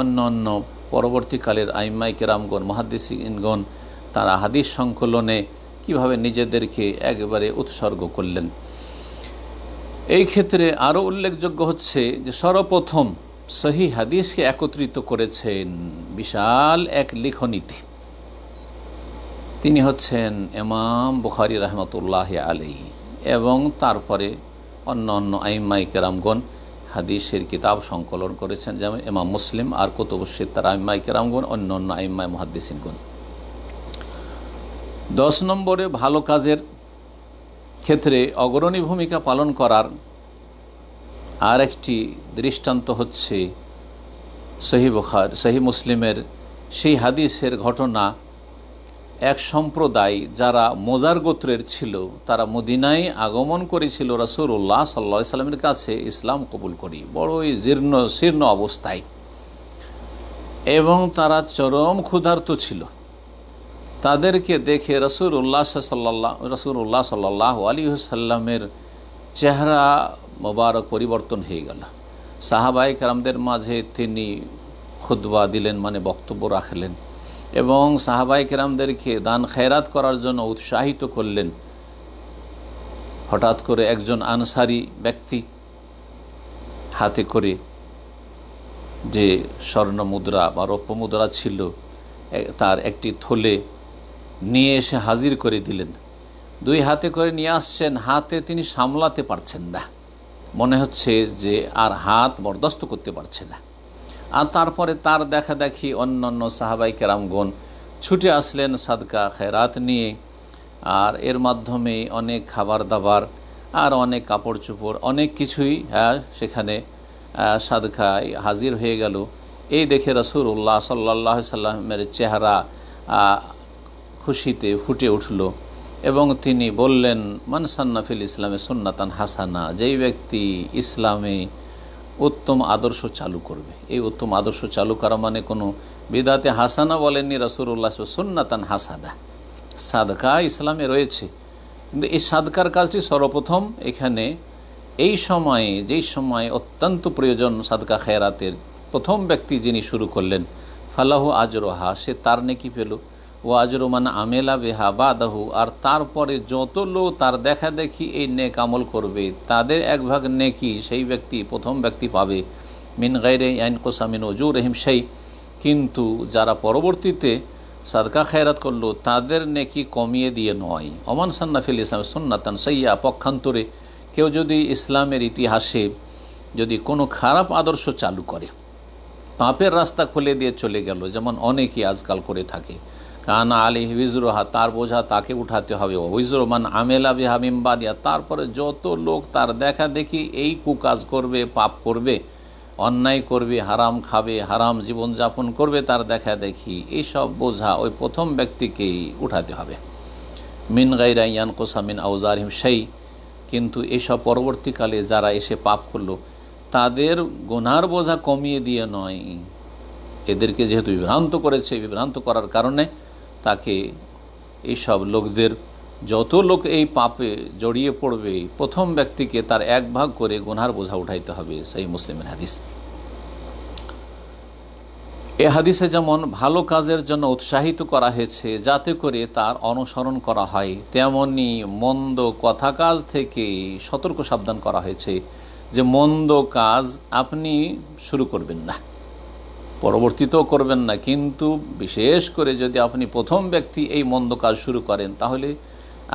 অন্যান্য পরবর্তীকালের আইম্মায়ে কেরামগণ, মুহাদ্দিসিনগণ তারা হাদিস সংকলনে কিভাবে নিজেদেরকে একেবারে উৎসর্গ করলেন। এই ক্ষেত্রে আরও উল্লেখযোগ্য হচ্ছে যে সর্বপ্রথম সহিহ হাদিসকে একত্রিত করেছেন বিশাল এক লিখনীতে, তিনি হচ্ছেন ইমাম বুখারী রাহমাতুল্লাহি আলাইহি। এবং তারপরে অন্য অন্য আইম্মায়ে কেরামগণ হাদিসের কিতাব সংকলন করেছেন, যেমন ইমাম মুসলিম আর কুতুবুস সিত্তার আইম্মায়ে কেরামগণ, অন্য অন্য আইম্মায়ে মুহাদ্দিসিনগণ। 10 নম্বরে ভালো কাজের ক্ষেত্রে অগ্রণী ভূমিকা পালন করার আর একটি দৃষ্টান্ত হচ্ছে সহিহ মুসলিমের সেই হাদিসের ঘটনা। এক সম্প্রদায় যারা মোজার গোত্রের ছিল, তারা মদিনায় আগমন করেছিল রাসূলুল্লাহ সাল্লাল্লাহু আলাইহি সাল্লামের কাছে ইসলাম কবুল করি, বড়ই শীর্ণ অবস্থায়, এবং তারা চরম ক্ষুধার্ত ছিল। তাদেরকে দেখে রাসূলুল্লাহ সাল্লাল্লাহু আলাইহি ওয়াসাল্লামের চেহারা মোবারক পরিবর্তন হয়ে গেল। সাহাবায়ে কেরামদের মাঝে তিনি খুতবা দিলেন, মানে বক্তব্য রাখলেন, এবং সাহাবায়ে কেরামদেরকে দান খেরাত করার জন্য উৎসাহিত করলেন। হঠাৎ করে একজন আনসারি ব্যক্তি হাতে করে যে স্বর্ণ মুদ্রা বা রৌপ্য মুদ্রা ছিল তার একটি থলে নিয়ে এসে হাজির করে দিলেন। 2 হাতে করে নিয়ে আসছেন, হাতে তিনি সামলাতে পারছেন না, মনে হচ্ছে যে আর হাত বরদাস্ত করতে পারছে না। আর তারপরে তার দেখা দেখি অন্যান্য সাহাবায়ে কেরামগণ ছুটে আসলেন সাদকা খেরাত নিয়ে, আর এর মাধ্যমে অনেক খাবার দাবার আর অনেক কাপড় চোপড় অনেক কিছুই সেখানে সাদকায় হাজির হয়ে গেল। এই দেখে রাসূলুল্লাহ সাল্লাল্লাহু আলাইহি সাল্লামের চেহারা খুশিতে ফুটে উঠল, এবং তিনি বললেন, মান সান্না ফিল ইসলামে সুন্নাতান হাসানা, যেই ব্যক্তি ইসলামে উত্তম আদর্শ চালু করবে। এই উত্তম আদর্শ চালু করা মানে কোনো বিদাতে হাসানা বলেননি রাসূলুল্লাহ, সুন্নাতান হাসানা। সাদকা ইসলামে রয়েছে, কিন্তু এই সাদকার কাজটি সর্বপ্রথম এখানে যেই সময় অত্যন্ত প্রয়োজন সাদকা খেরাতের, প্রথম ব্যক্তি যিনি শুরু করলেন, ফালাহু আজরুহা, সে তার নেকি পেল, ও আজরু মান আমেলা বিহা বাদাহু, আর তারপরে যত লোক তার দেখা দেখি এই নেক আমল করবে তাদের 1 ভাগ নেকি সেই ব্যক্তি প্রথম ব্যক্তি পাবে। মিন গায়রি ইয়ানকুসা মিন উজুরিহিম শাই, কিন্তু যারা পরবর্তীতে সাদকা খেরাত করলো তাদের নেকি কমিয়ে দিয়ে নয়। ওমান সান্না ফিল ইসলাম সুন্নাতান সাইয়্যা, পক্ষান্তরে কেউ যদি ইসলামের ইতিহাসে যদি কোনো খারাপ আদর্শ চালু করে, পাপের রাস্তা খুলে দিয়ে চলে গেল, যেমন অনেকেই আজকাল করে থাকে, কানা আলাইহি উযরুহা, তার বোঝা তাকে উঠাতে হবে, উযরু মান আমেলা বিহা মিন বাদিয়া, তারপরে যত লোক তার দেখা দেখি এই কুকাজ করবে, পাপ করবে, অন্যায় করবে, হারাম খাবে, হারাম জীবনযাপন করবে, তার দেখা দেখি এইসব বোঝা ওই প্রথম ব্যক্তিকেই উঠাতে হবে। মিন গায়রি ইয়ানকুসা মিন আওজারিহিম শাই, কিন্তু এইসব পরবর্তীকালে যারা এসে পাপ করলো তাদের গুনার বোঝা কমিয়ে দিয়ে নয়। এদেরকে যেহেতু বিভ্রান্ত করেছে, বিভ্রান্ত করার কারণে তাকে এইসব লোকদের, যত লোক এই পাপে জড়িয়ে পড়বে, প্রথম ব্যক্তিকে তার 1 ভাগ করে গুনার বোঝা উঠাইতে হবে। সহিহ মুসলিমের হাদিস। এই হাদিসে যেমন ভালো কাজের জন্য উৎসাহিত করা হয়েছে যাতে করে তার অনুসরণ করা হয়, তেমনি মন্দ কথা কাজ থেকে সতর্ক সাবধান করা হয়েছে যে মন্দ কাজ আপনি শুরু করবেন না, পরবর্তীতেও করবেন না, কিন্তু বিশেষ করে যদি আপনি প্রথম ব্যক্তি এই মন্দ কাজ শুরু করেন তাহলে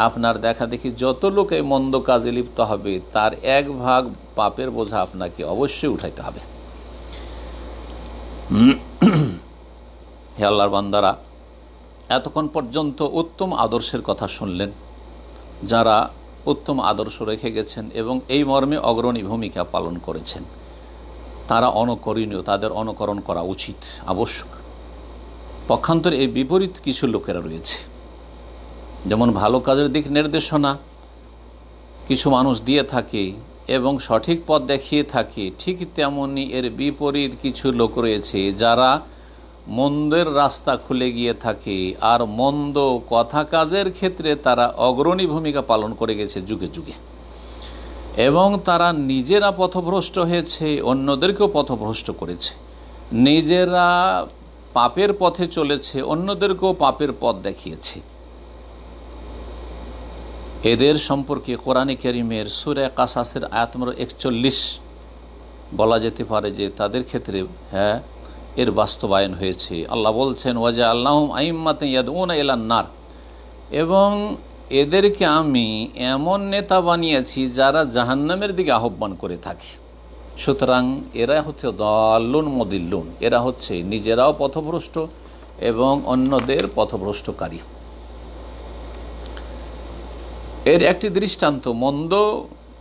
আপনার দেখা দেখি যত লোক এই মন্দ কাজে লিপ্ত হবে তার 1 ভাগ পাপের বোঝা আপনাকে অবশ্যই উঠাইতে হবে। হে আল্লাহর বান্দারা, এতক্ষণ পর্যন্ত উত্তম আদর্শের কথা শুনলেন। যারা উত্তম আদর্শ রেখে গেছেন এবং এই মর্মে অগ্রণী ভূমিকা পালন করেছেন। তারা অনুকরণীয়, তাদের অনুকরণ করা উচিত, আবশ্যক। পক্ষান্তরে এই বিপরীত কিছু লোকেরা রয়েছে, যেমন ভালো কাজের দিক নির্দেশনা কিছু মানুষ দিয়ে থাকে এবং সঠিক পথ দেখিয়ে থাকে, ঠিক তেমনি এর বিপরীত কিছু লোক রয়েছে যারা মন্দের রাস্তা খুলে গিয়ে থাকে আর মন্দ কথা কাজের ক্ষেত্রে তারা অগ্রণী ভূমিকা পালন করে গেছে যুগে যুগে, এবং তারা নিজেরা পথভ্রষ্ট হয়েছে, অন্যদেরকেও পথভ্রষ্ট করেছে, নিজেরা পাপের পথে চলেছে, অন্যদেরকেও পাপের পথ দেখিয়েছে। এদের সম্পর্কে কোরআনে কারীমের সূরা কাসাসের আয়াত নম্বর 41 বলা যেতে পারে যে তাদের ক্ষেত্রে এর বাস্তবায়ন হয়েছে। আল্লাহ বলছেন, ওয়াজআলনাহুম আইম্মাতান ইয়াদউনা ইলান নার, এবং এদেরকে আমি এমন নেতা বানিয়েছি যারা জাহান্নামের দিকে আহ্বান করে থাকে। সুতরাং এরা হচ্ছে দাল্লুন মুদিল্লুন, এরা হচ্ছে নিজেরাও পথভ্রষ্ট এবং অন্যদের পথভ্রষ্টকারী। এর একটি দৃষ্টান্ত, মন্দ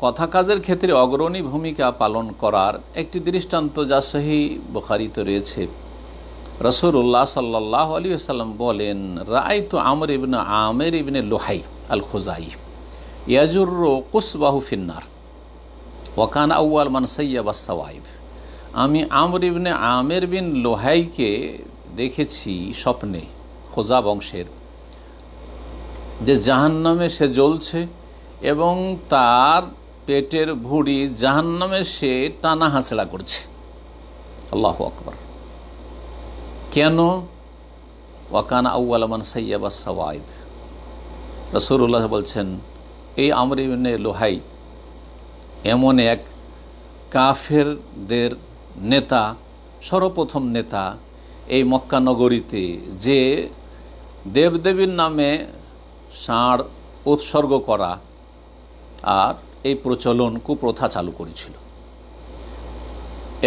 কথা কাজের ক্ষেত্রে অগ্রণী ভূমিকা পালন করার একটি দৃষ্টান্ত যা সহিহ বুখারীতে রয়েছে। রাসূলুল্লাহ সাল্লাল্লাহু আলাইহি ওয়াসাল্লাম বলেন, রাআইতু আমর ইবনে আমির ইবনে লুহাই আল খুজাই ইয়াজুরু কুসবাহু ফিন্নার ওয়া কানা আউয়াল মান সাইয়াবা সাওয়াইব। আমি আমর ইবনে আমির বিন লুহাইকে দেখেছি স্বপ্নে, খুজা বংশের, যে জাহান্নামে সে জ্বলছে এবং তার পেটের ভুঁড়ি জাহান্নামে সে টানা হাঁচড়া করছে। আল্লাহু আকবার। কেন? ওয়াকানা আউয়াল মান সাইয়াবা সাওয়াইব। রাসূলুল্লাহ বলছেন, এই আমর ইবনে লুহাই এমন এক কাফেরদের নেতা, সর্বপ্রথম নেতা এই মক্কা নগরীতে, যে দেবদেবীর নামে ষাঁড় উৎসর্গ করা আর এই প্রচলন, কুপ্রথা চালু করেছিল।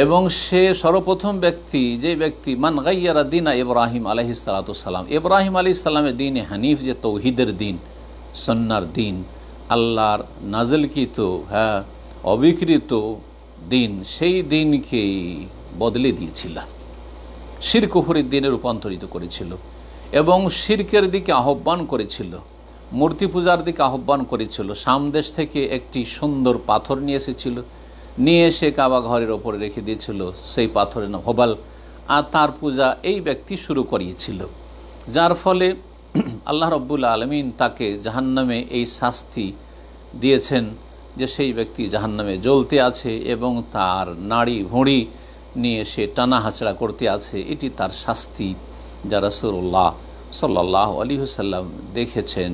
এবং সে সর্বপ্রথম ব্যক্তি, যে ব্যক্তি মান গাইয়ারা দিনা ইব্রাহিম আলাইহিস সালাতু সালাম, ইব্রাহিম আলাইহিস সালামের দিন হানিফ, যে তৌহিদের দিন, সুন্নাহর দিন, আল্লাহর নাজিলকৃত অবিকৃত দিন, সেই দিনকেই বদলে দিয়েছিল, শিরক কুফরের দিনে রূপান্তরিত করেছিল এবং শিরকের দিকে আহ্বান করেছিল, মূর্তি পূজার দিকে আহ্বান করেছিল। সামদেশ থেকে একটি সুন্দর পাথর নিয়ে এসেছিল, নিয়ে এসে কাবা ঘরের ওপরে রেখে দিয়েছিল, সেই পাথরের নাম হবাল, আর তার পূজা এই ব্যক্তি শুরু করিয়েছিল, যার ফলে আল্লাহ রাব্বুল আলামিন তাকে জাহান্নামে এই শাস্তি দিয়েছেন যে সেই ব্যক্তি জাহান্নামে জ্বলতে আছে এবং তার নাড়ি ভুঁড়ি নিয়ে সে টানা হাঁচড়া করতে আছে। এটি তার শাস্তি, যা রাসূলুল্লাহ সাল্লাল্লাহু আলাইহি ওয়াসাল্লাম দেখেছেন।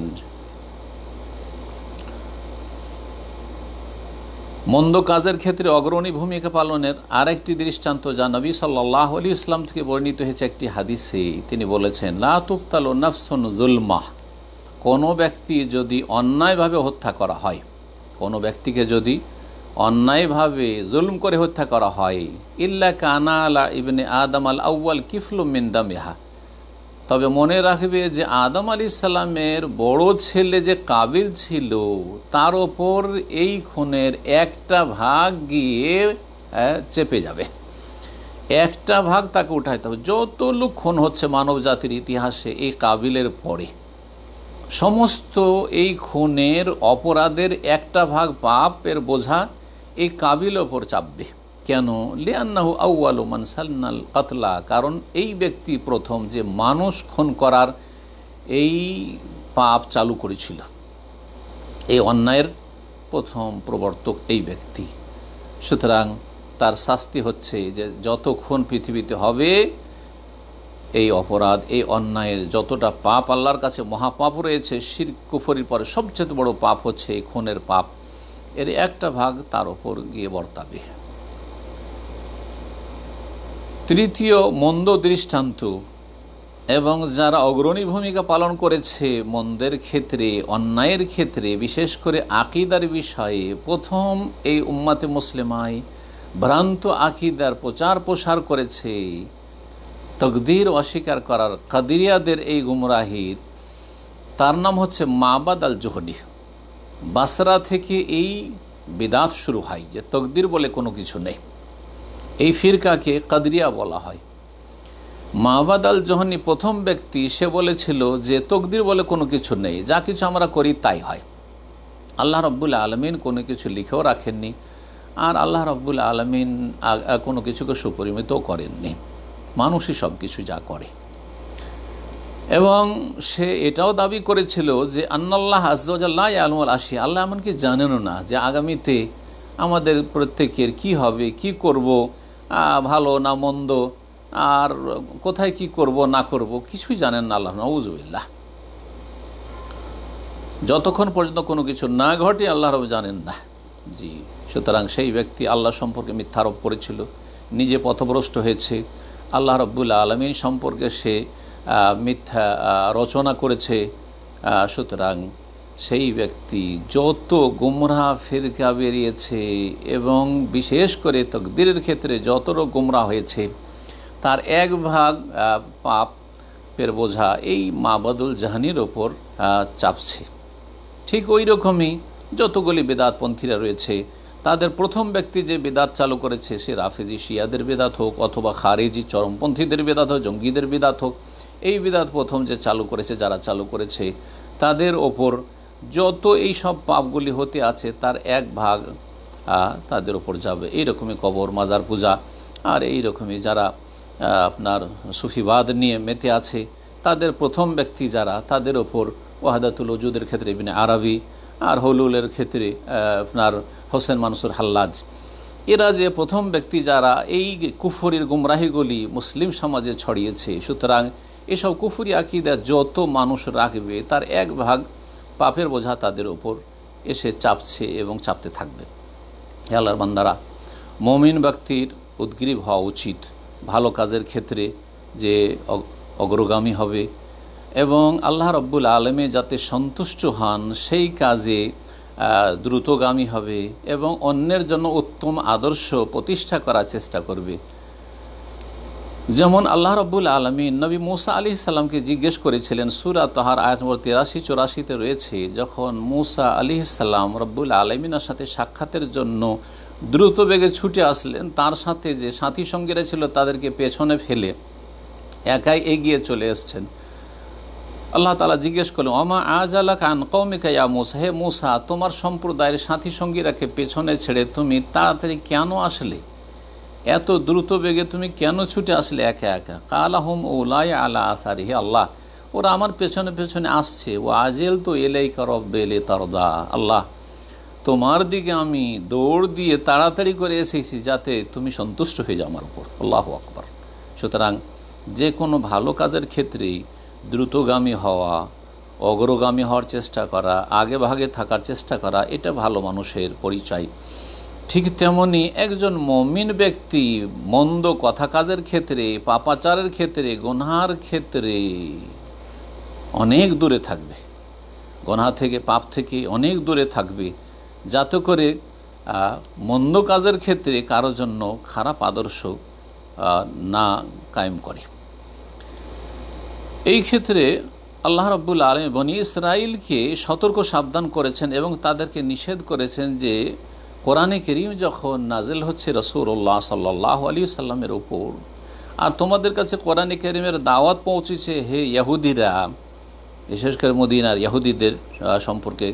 মন্দ কাজের ক্ষেত্রে অগ্রণী ভূমিকা পালনের আরেকটি দৃষ্টান্ত, যা নবী সাল্লাল্লাহু আলাইহি ওয়াসাল্লাম থেকে বর্ণিত হয়েছে একটি হাদিসে। তিনি বলেছেন, লা তুকতালু নাফসুন যুলমাহ, কোনো ব্যক্তি যদি অন্যায়ভাবে হত্যা করা হয়, কোনো ব্যক্তিকে যদি অন্যায়ভাবে জুলম করে হত্যা করা হয়, ইল্লা কানা আলা ইবনে আদম আল আউয়াল কিফলুম মিন দামিহা, তবে মনে রাখবে যে আদম আলাইহিস সালামের বড় ছেলে যে কাবিল ছিল, তার ওপর এই খুনের একটা ভাগ গিয়ে চেপে যাবে, একটা ভাগ তাকে উঠাইতে হবে। যত লোক খুন হচ্ছে মানব জাতির ইতিহাসে এই কাবিলের পরে, সমস্ত এই খুনের অপরাধের একটা ভাগ পাপের বোঝা এই কাবিল ওপর চাপবে। কেন? লিআন্নাহু আউয়ালু মান সান্নাল কাতলা, কারণ এই ব্যক্তি প্রথম যে মানুষ খুন করার এই পাপ চালু করেছিল, এই অন্যায়ের প্রথম প্রবর্তক এই ব্যক্তি। সুতরাং তার শাস্তি হচ্ছে যে যত খুন পৃথিবীতে হবে, এই অপরাধ, এই অন্যায়ের যতটা পাপ আল্লাহর কাছে মহাপাপ রয়েছে, শিরক কুফরির পরে সবচেয়ে বড় পাপ হচ্ছে এই খুনের পাপ, এর একটা ভাগ তার ওপর গিয়ে বর্তাবে। তৃতীয় মন্দ দৃষ্টান্ত, এবং যারা অগ্রণী ভূমিকা পালন করেছে মন্দের ক্ষেত্রে, অন্যায়ের ক্ষেত্রে, বিশেষ করে আকিদার বিষয়ে, প্রথম এই উম্মাতে মুসলিমায় ভ্রান্ত আকিদার প্রচার প্রসার করেছে, তকদির অস্বীকার করার কাদিরিয়াদের এই গুমরাহির, তার নাম হচ্ছে মাবাদ আল জোহরি। বাসরা থেকে এই বিদাত শুরু হয় যে তকদির বলে কোনো কিছু নেই। এই ফিরকাকে কাদরিয়া বলা হয়। মাহবাদ আল জহনি প্রথম ব্যক্তি, সে বলেছিল যে তকদির বলে কোনো কিছু নেই, যা কিছু আমরা করি তাই হয়। আল্লাহ রব্বুল আলমিন কোনো কিছু লিখেও রাখেননি, আর আল্লাহ রব্বুল আলমিন কোনো কিছুকে সুপরিমিতও করেননি, মানুষই সব কিছু যা করে। এবং সে এটাও দাবি করেছিল যে আন্নাল্লাহ আজ্জাল্লাহ আলমুল আশি, আল্লাহ এমনকি জানেনও না যে আগামীতে আমাদের প্রত্যেকের কি হবে, কি করব, ভালো না মন্দ, আর কোথায় কি করব না করব, কিছুই জানেন না আল্লাহ, নাউযুবিল্লাহ। যতক্ষণ পর্যন্ত কোনো কিছু না ঘটে আল্লাহ রব জানেন না। জি, সুতরাং সেই ব্যক্তি আল্লাহ সম্পর্কে মিথ্যারোপ করেছিল, নিজে পথভ্রষ্ট হয়েছে। আল্লাহ রব্বুল আলমিন সম্পর্কে সে মিথ্যা রচনা করেছে। সুতরাং সেই ব্যক্তি যত গুমরাহ ফিরকা বেরিয়েছে এবং বিশেষ করে তকদিরের ক্ষেত্রে যত গুমরাহ হয়েছে, তার এক ভাগ পাপের বোঝা এই মাহবাদুল জাহানির ওপর চাপছে। ঠিক ওই রকমই যতগুলি বেদাতপন্থীরা রয়েছে, তাদের প্রথম ব্যক্তি যে বেদাত চালু করেছে, সে রাফেজি শিয়াদের বেদাত হোক অথবা খারেজি চরমপন্থীদের বেদাত হোক, জঙ্গিদের বেদাত হোক, এই বেদাত প্রথম যে চালু করেছে, যারা চালু করেছে, তাদের ওপর যত এই সব পাপগুলি হতে আছে তার এক ভাগ তাদের ওপর যাবে। এইরকমই কবর মাজার পূজা আর এই রকমই যারা আপনার সুফিবাদ নিয়ে মেতে আছে, তাদের প্রথম ব্যক্তি যারা, তাদের ওপর ওয়াহাদাতুল ওজুদের ক্ষেত্রে ইবনে আরবি, আর হলুলের ক্ষেত্রে আপনার হোসেন মানসুর হাল্লাজ, এরা যে প্রথম ব্যক্তি যারা এই কুফরির গুমরাহিগুলি মুসলিম সমাজে ছড়িয়েছে। সুতরাং এসব কুফরি আকীদা যত মানুষ রাখবে, তার এক ভাগ পাপের বোঝা তাদের ওপর এসে চাপছে এবং চাপতে থাকবে। হে আল্লাহর বান্দারা, মুমিন ব্যক্তির উদ্গ্রীব হওয়া উচিত ভালো কাজের ক্ষেত্রে, যে অগ্রগামী হবে এবং আল্লাহ রব্বুল আলমে যাতে সন্তুষ্ট হন সেই কাজে দ্রুতগামী হবে এবং অন্যের জন্য উত্তম আদর্শ প্রতিষ্ঠা করার চেষ্টা করবে। যেমন আল্লাহ রব্বুল আলমিন নবী মুসা আলাইহিস সালামকে জিজ্ঞেস করেছিলেন, সূরা তাহার আয়াত নম্বর 83-84 রয়েছে, যখন মুসা আলাইহিস সালাম রব্বুল আলমিনের সাথে সাক্ষাতের জন্য দ্রুত বেগে ছুটে আসলেন, তার সাথে যে সাথী সঙ্গীরা ছিল তাদেরকে পেছনে ফেলে একাই এগিয়ে চলে এসছেন। আল্লাহ তাআলা জিজ্ঞেস করলেন, ওমা আজালাকা আন কওমিকা ইয়া মুসা, হে মুসা, তোমার সম্প্রদায়ের সাথী সঙ্গীরাকে পেছনে ছেড়ে তুমি তাড়াতাড়ি কেন আসলে, এত দ্রুত বেগে তুমি কেন ছুটে আসলে একা একা? কালা হুম উলাই আলা আসারি, হে আল্লাহ, ওরা আমার পেছনে পেছনে আসছে। ও আজেল তো এলাইকা রব্বে লিতারদা, আল্লাহ, তোমার দিকে আমি দৌড় দিয়ে তাড়াতাড়ি করে এসেছি যাতে তুমি সন্তুষ্ট হয়ে যাও আমার উপর। আল্লাহু আকবার। সুতরাং যে কোনো ভালো কাজের ক্ষেত্রেই দ্রুতগামী হওয়া, অগ্রগামী হওয়ার চেষ্টা করা, আগে ভাগে থাকার চেষ্টা করা, এটা ভালো মানুষের পরিচয়। ঠিক তেমনি একজন মুমিন ব্যক্তি মন্দ কথা কাজের ক্ষেত্রে, পাপাচারের ক্ষেত্রে, গুনাহের ক্ষেত্রে অনেক দূরে থাকবে, গুনাহ থেকে, পাপ থেকে অনেক দূরে থাকবে, যাতে করে মন্দ কাজের ক্ষেত্রে কারোর জন্য খারাপ আদর্শ না কায়েম করে। এই ক্ষেত্রে আল্লাহ রাব্বুল আলামিন বনি ইসরাইলকে সতর্ক সাবধান করেছেন এবং তাদেরকে নিষেধ করেছেন যে কোরআনে কারীম যখন নাজিল হচ্ছে রাসূলুল্লাহ সাল্লাল্লাহু আলাইহি সাল্লামের উপর, আর তোমাদের কাছে কোরআনে কারীমের দাওয়াত পৌঁছেছে, হে ইহুদিরা, বিশেষ করে মদিনার ইহুদিদের সম্পর্কে,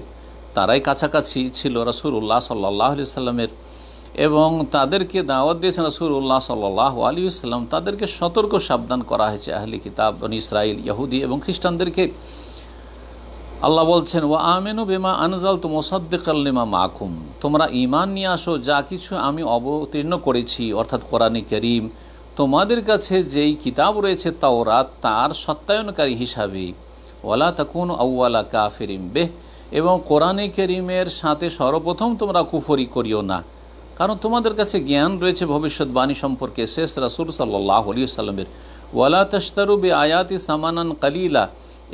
তারাই কাছাকাছি ছিল রাসূলুল্লাহ সাল্লাল্লাহু আলাইহি সাল্লামের, এবং তাদেরকে দাওয়াত দিয়েছেন রাসূলুল্লাহ সাল্লাল্লাহু আলাইহি সাল্লাম। তাদেরকে সতর্ক সাবধান করা হয়েছে, আহলি কিতাব, বনি ইসরাইল, ইহুদি এবং খ্রিস্টানদেরকে। আল্লাহ বলছেন, ওয়া আমিনু বিমা আনজালতু মুসাদ্দিকাল লিমা মাকুম, তোমরা ঈমান নিয়ে আসো যা কিছু আমি অবতীর্ণ করেছি, অর্থাৎ কোরআনে কারীম, তোমাদের কাছে যেই কিতাব রয়েছে তাওরাত, তার সত্যায়নকারী হিসাবে। ওয়ালা তাকুনু আউওয়ালা কাফিরিন বিহ, এবং কোরআনে কারীমের সাথে সর্বপ্রথম তোমরা কুফরি করিও না, কারণ তোমাদের কাছে জ্ঞান রয়েছে ভবিষ্যৎবাণী সম্পর্কে শেষ রাসূল সাল্লাল্লাহু আলাইহি ওয়াসাল্লামের। ওয়ালা তাশতারু বিআয়াতি সামানান কালিলা,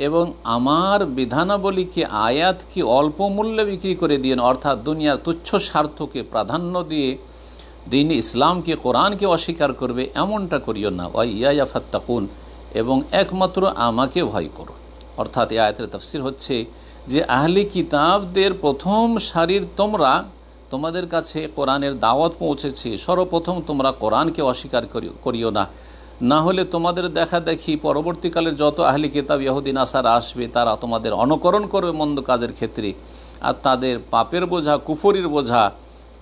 এবং আমার বিধানাবলীকে, আয়াতকে অল্প মূল্যে বিক্রি করে দিয়েন, অর্থাৎ দুনিয়ার তুচ্ছ স্বার্থকে প্রাধান্য দিয়ে দ্বীন ইসলামকে, কোরআনকে অস্বীকার করবে, এমনটা করিও না। ওয়া ইয়া ফাত্তাকুন, এবং একমাত্র আমাকে ভয় করো। অর্থাৎ এই আয়াতের তাফসীর হচ্ছে যে আহলি কিতাবদের প্রথম সারির তোমরা, তোমাদের কাছে কোরআনের দাওয়াত পৌঁছেছে, সর্বপ্রথম তোমরা কোরআনকে অস্বীকার করিও না, না হলে তোমাদের দেখা দেখি পরবর্তীকালের যত আহলি কিতাব ইহুদি নাসারা আসবে তারা তোমাদের অনুকরণ করবে মন্দ কাজের ক্ষেত্রে, আর তাদের পাপের বোঝা, কুফরির বোঝা,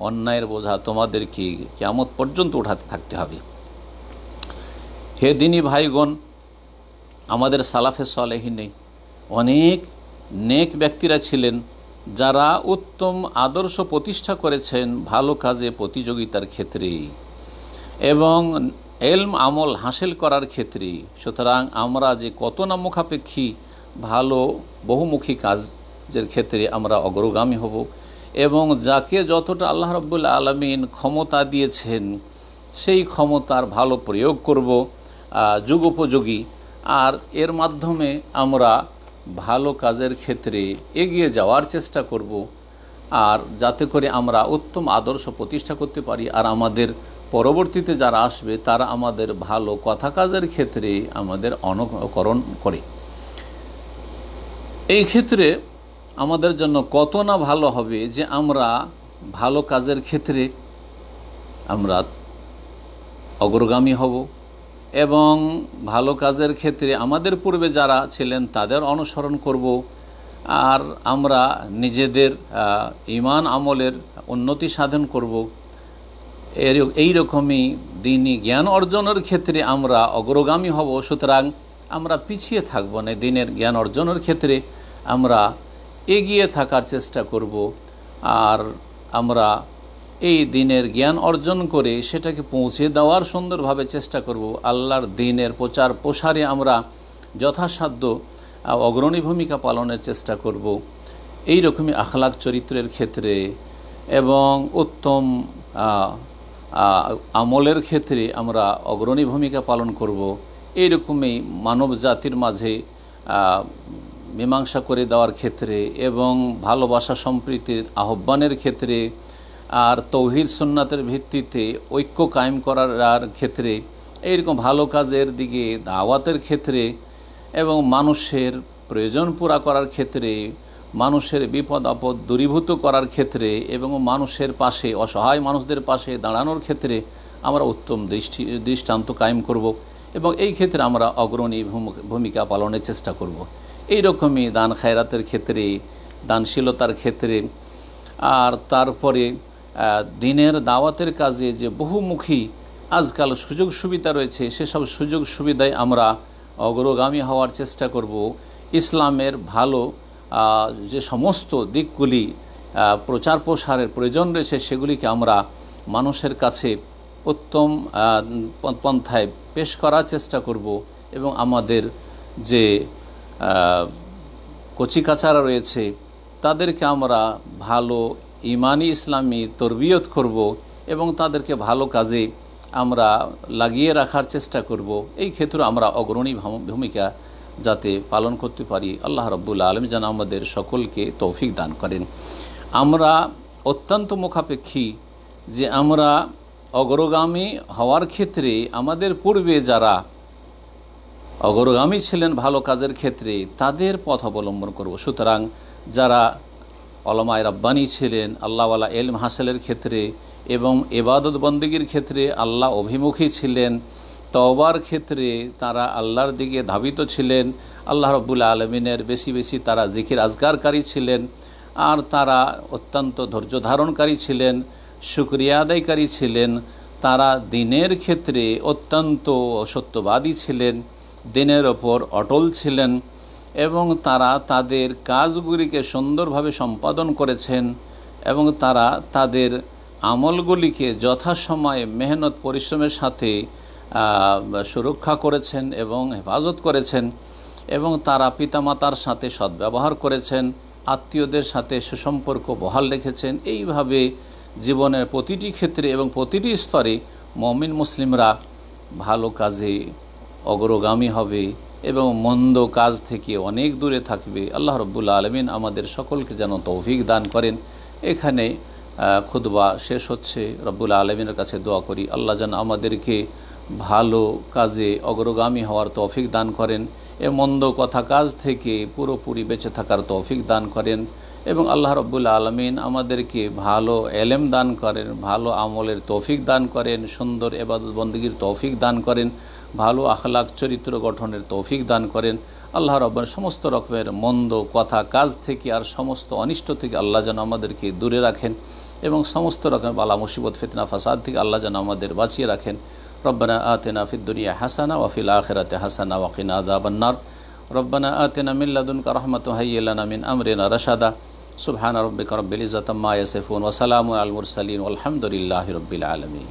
অন্যায়ের বোঝা তোমাদেরকে কিয়ামত পর্যন্ত উঠাতে থাকতে হবে। হে দিনী ভাইগণ, আমাদের সালাফে সালেহিনে অনেক নেক ব্যক্তিরা ছিলেন যারা উত্তম আদর্শ প্রতিষ্ঠা করেছেন ভালো কাজে প্রতিযোগিতার ক্ষেত্রে এবং এলম আমল হাসিল করার ক্ষেত্রে। সুতরাং আমরা যে কত না মুখাপেক্ষী ভালো বহুমুখী কাজের ক্ষেত্রে আমরা অগ্রগামী হব এবং যাকে যতটা আল্লাহ রাব্বুল আলামিন ক্ষমতা দিয়েছেন সেই ক্ষমতার ভালো প্রয়োগ করব যুগোপযোগী, আর এর মাধ্যমে আমরা ভালো কাজের ক্ষেত্রে এগিয়ে যাওয়ার চেষ্টা করব, আর যাতে করে আমরা উত্তম আদর্শ প্রতিষ্ঠা করতে পারি আর আমাদের পরবর্তীতে যারা আসবে তারা আমাদের ভালো কথা কাজের ক্ষেত্রে আমাদের অনুকরণ করে। এই ক্ষেত্রে আমাদের জন্য কত না ভালো হবে যে আমরা ভালো কাজের ক্ষেত্রে আমরা অগ্রগামী হব এবং ভালো কাজের ক্ষেত্রে আমাদের পূর্বে যারা ছিলেন তাদের অনুসরণ করব, আর আমরা নিজেদের ঈমান আমলের উন্নতি সাধন করব। এই রকমই দ্বীনি জ্ঞান অর্জনের ক্ষেত্রে আমরা অগ্রগামী হব। সুতরাং আমরা পিছিয়ে থাকব না, দ্বীনের জ্ঞান অর্জনের ক্ষেত্রে আমরা এগিয়ে থাকার চেষ্টা করব, আর আমরা এই দ্বীনের জ্ঞান অর্জন করে সেটাকে পৌঁছে দেওয়ার সুন্দরভাবে চেষ্টা করব। আল্লাহর দ্বীনের প্রচার প্রসারে আমরা যথাসাধ্য অগ্রণী ভূমিকা পালনের চেষ্টা করব। এই রকমই আখলাক চরিত্রের ক্ষেত্রে এবং উত্তম আমলের ক্ষেত্রে আমরা অগ্রণী ভূমিকা পালন করব। এইরকমই মানব জাতির মাঝে মীমাংসা করে দেওয়ার ক্ষেত্রে এবং ভালোবাসা সম্প্রীতির আহ্বানের ক্ষেত্রে আর তৌহিদ সুন্নাতের ভিত্তিতে ঐক্য কায়েম করার ক্ষেত্রে, এইরকম ভালো কাজের দিকে দাওয়াতের ক্ষেত্রে এবং মানুষের প্রয়োজন পুরা করার ক্ষেত্রে, মানুষের বিপদ আপদ দূরীভূত করার ক্ষেত্রে এবং মানুষের পাশে, অসহায় মানুষদের পাশে দাঁড়ানোর ক্ষেত্রে আমরা উত্তম দৃষ্টান্ত কায়েম করব এবং এই ক্ষেত্রে আমরা অগ্রণী ভূমিকা পালনের চেষ্টা করব। এই রকমই দান খায়রাতের ক্ষেত্রে, দানশীলতার ক্ষেত্রে, আর তারপরে দ্বীনের দাওয়াতের কাজে যে বহুমুখী আজকাল সুযোগ সুবিধা রয়েছে সেসব সুযোগ সুবিধায় আমরা অগ্রগামী হওয়ার চেষ্টা করব। ইসলামের ভালো যে সমস্ত দিকগুলি প্রচার প্রসারের প্রয়োজন রয়েছে সেগুলিকে আমরা মানুষের কাছে উত্তম পন্থায় পেশ করার চেষ্টা করব এবং আমাদের যে কচিকাচারা রয়েছে তাদেরকে আমরা ভালো ইমানি ইসলামী তরবিয়ত করব এবং তাদেরকে ভালো কাজে আমরা লাগিয়ে রাখার চেষ্টা করব। এই ক্ষেত্রে আমরা অগ্রণী ভূমিকা যাতে পালন করতে পারি আল্লাহ রাব্বুল আলামিন যেন আমাদের সকলকে তৌফিক দান করেন। আমরা অত্যন্ত মুখাপেক্ষী যে আমরা অগ্রগামী হওয়ার ক্ষেত্রে আমাদের পূর্বে যারা অগ্রগামী ছিলেন ভালো কাজের ক্ষেত্রে তাদের পথ অবলম্বন করব। সুতরাং যারা ওলামায়ে রাব্বানী ছিলেন আল্লাহওয়ালা এলম হাসিলের ক্ষেত্রে এবং ইবাদত বন্দেগীর ক্ষেত্রে আল্লাহ অভিমুখী ছিলেন, তওবার ক্ষেত্রে তারা আল্লাহর দিকে ধাবিত ছিলেন, আল্লাহ রাব্বুল আলামিনের বেশি বেশি তারা জিকির আজকারকারী ছিলেন, আর তারা অত্যন্ত ধৈর্য ধারণকারী ছিলেন, শুকরিয়া আদায়কারী ছিলেন, তারা দ্বীনের ক্ষেত্রে অত্যন্ত সত্যবাদী ছিলেন, দ্বীনের ওপর অটল ছিলেন এবং তারা তাদের কাজগুলিকে সুন্দরভাবে সম্পাদন করেছেন এবং তারা তাদের আমলগুলিকে যথাসময়ে মেহনত পরিশ্রমের সাথে সুরক্ষা করেছেন এবং হেফাজত করেছেন এবং তারা পিতামাতার সাথে সদ্ব্যবহার করেছেন, আত্মীয়দের সাথে সুসম্পর্ক বহাল রেখেছেন। এইভাবে জীবনের প্রতিটি ক্ষেত্রে এবং প্রতিটি স্তরে মুমিন মুসলিমরা ভালো কাজে অগ্রগামী হবে এবং মন্দ কাজ থেকে অনেক দূরে থাকবে। আল্লাহ রাব্বুল আলামিন আমাদের সকলকে যেন তৌফিক দান করেন। এখানে খুতবা শেষ হচ্ছে। রব্বুল আলামিনের কাছে দোয়া করি আল্লাহ যেন আমাদেরকে ভালো কাজে অগ্রগামী হওয়ার তৌফিক দান করেন, এ মন্দ কথা কাজ থেকে পুরোপুরি বেঁচে থাকার তৌফিক দান করেন, এবং আল্লাহ রাব্বুল আলামিন আমাদেরকে ভালো এলেম দান করেন, ভালো আমলের তৌফিক দান করেন, সুন্দর ইবাদত বন্দেগীর তৌফিক দান করেন, ভালো আখলাক চরিত্র গঠনের তৌফিক দান করেন। আল্লাহ রাব্বুল সমস্ত রকমের মন্দ কথা কাজ থেকে আর সমস্ত অনিষ্ট থেকে আল্লাহ যেন আমাদেরকে দূরে রাখেন, এবং সমস্ত রকমের বালা মুসিবত ফিতনা ফাসাদ থেকে আল্লাহ যেন আমাদের বাঁচিয়ে রাখেন। রব্বানা আতিনা ফিদ দুনিয়া হাসানা ওয়া ফিল আখিরাতি হাসানা ওয়া কিনা আযাবান নার। রব্বানা আতিনা মিন লাদুনকা রাহমাতান হাইয়্যি লানা মিন আমরিনা রাশাদা। সুবহানা রাব্বিকা রাব্বিল ইজ্জাতি আম্মা ইয়াসিফুন ওয়া সালামুন আলাল মুরসালিন ওয়ালহামদুলিল্লাহি রাব্বিল আলামিন।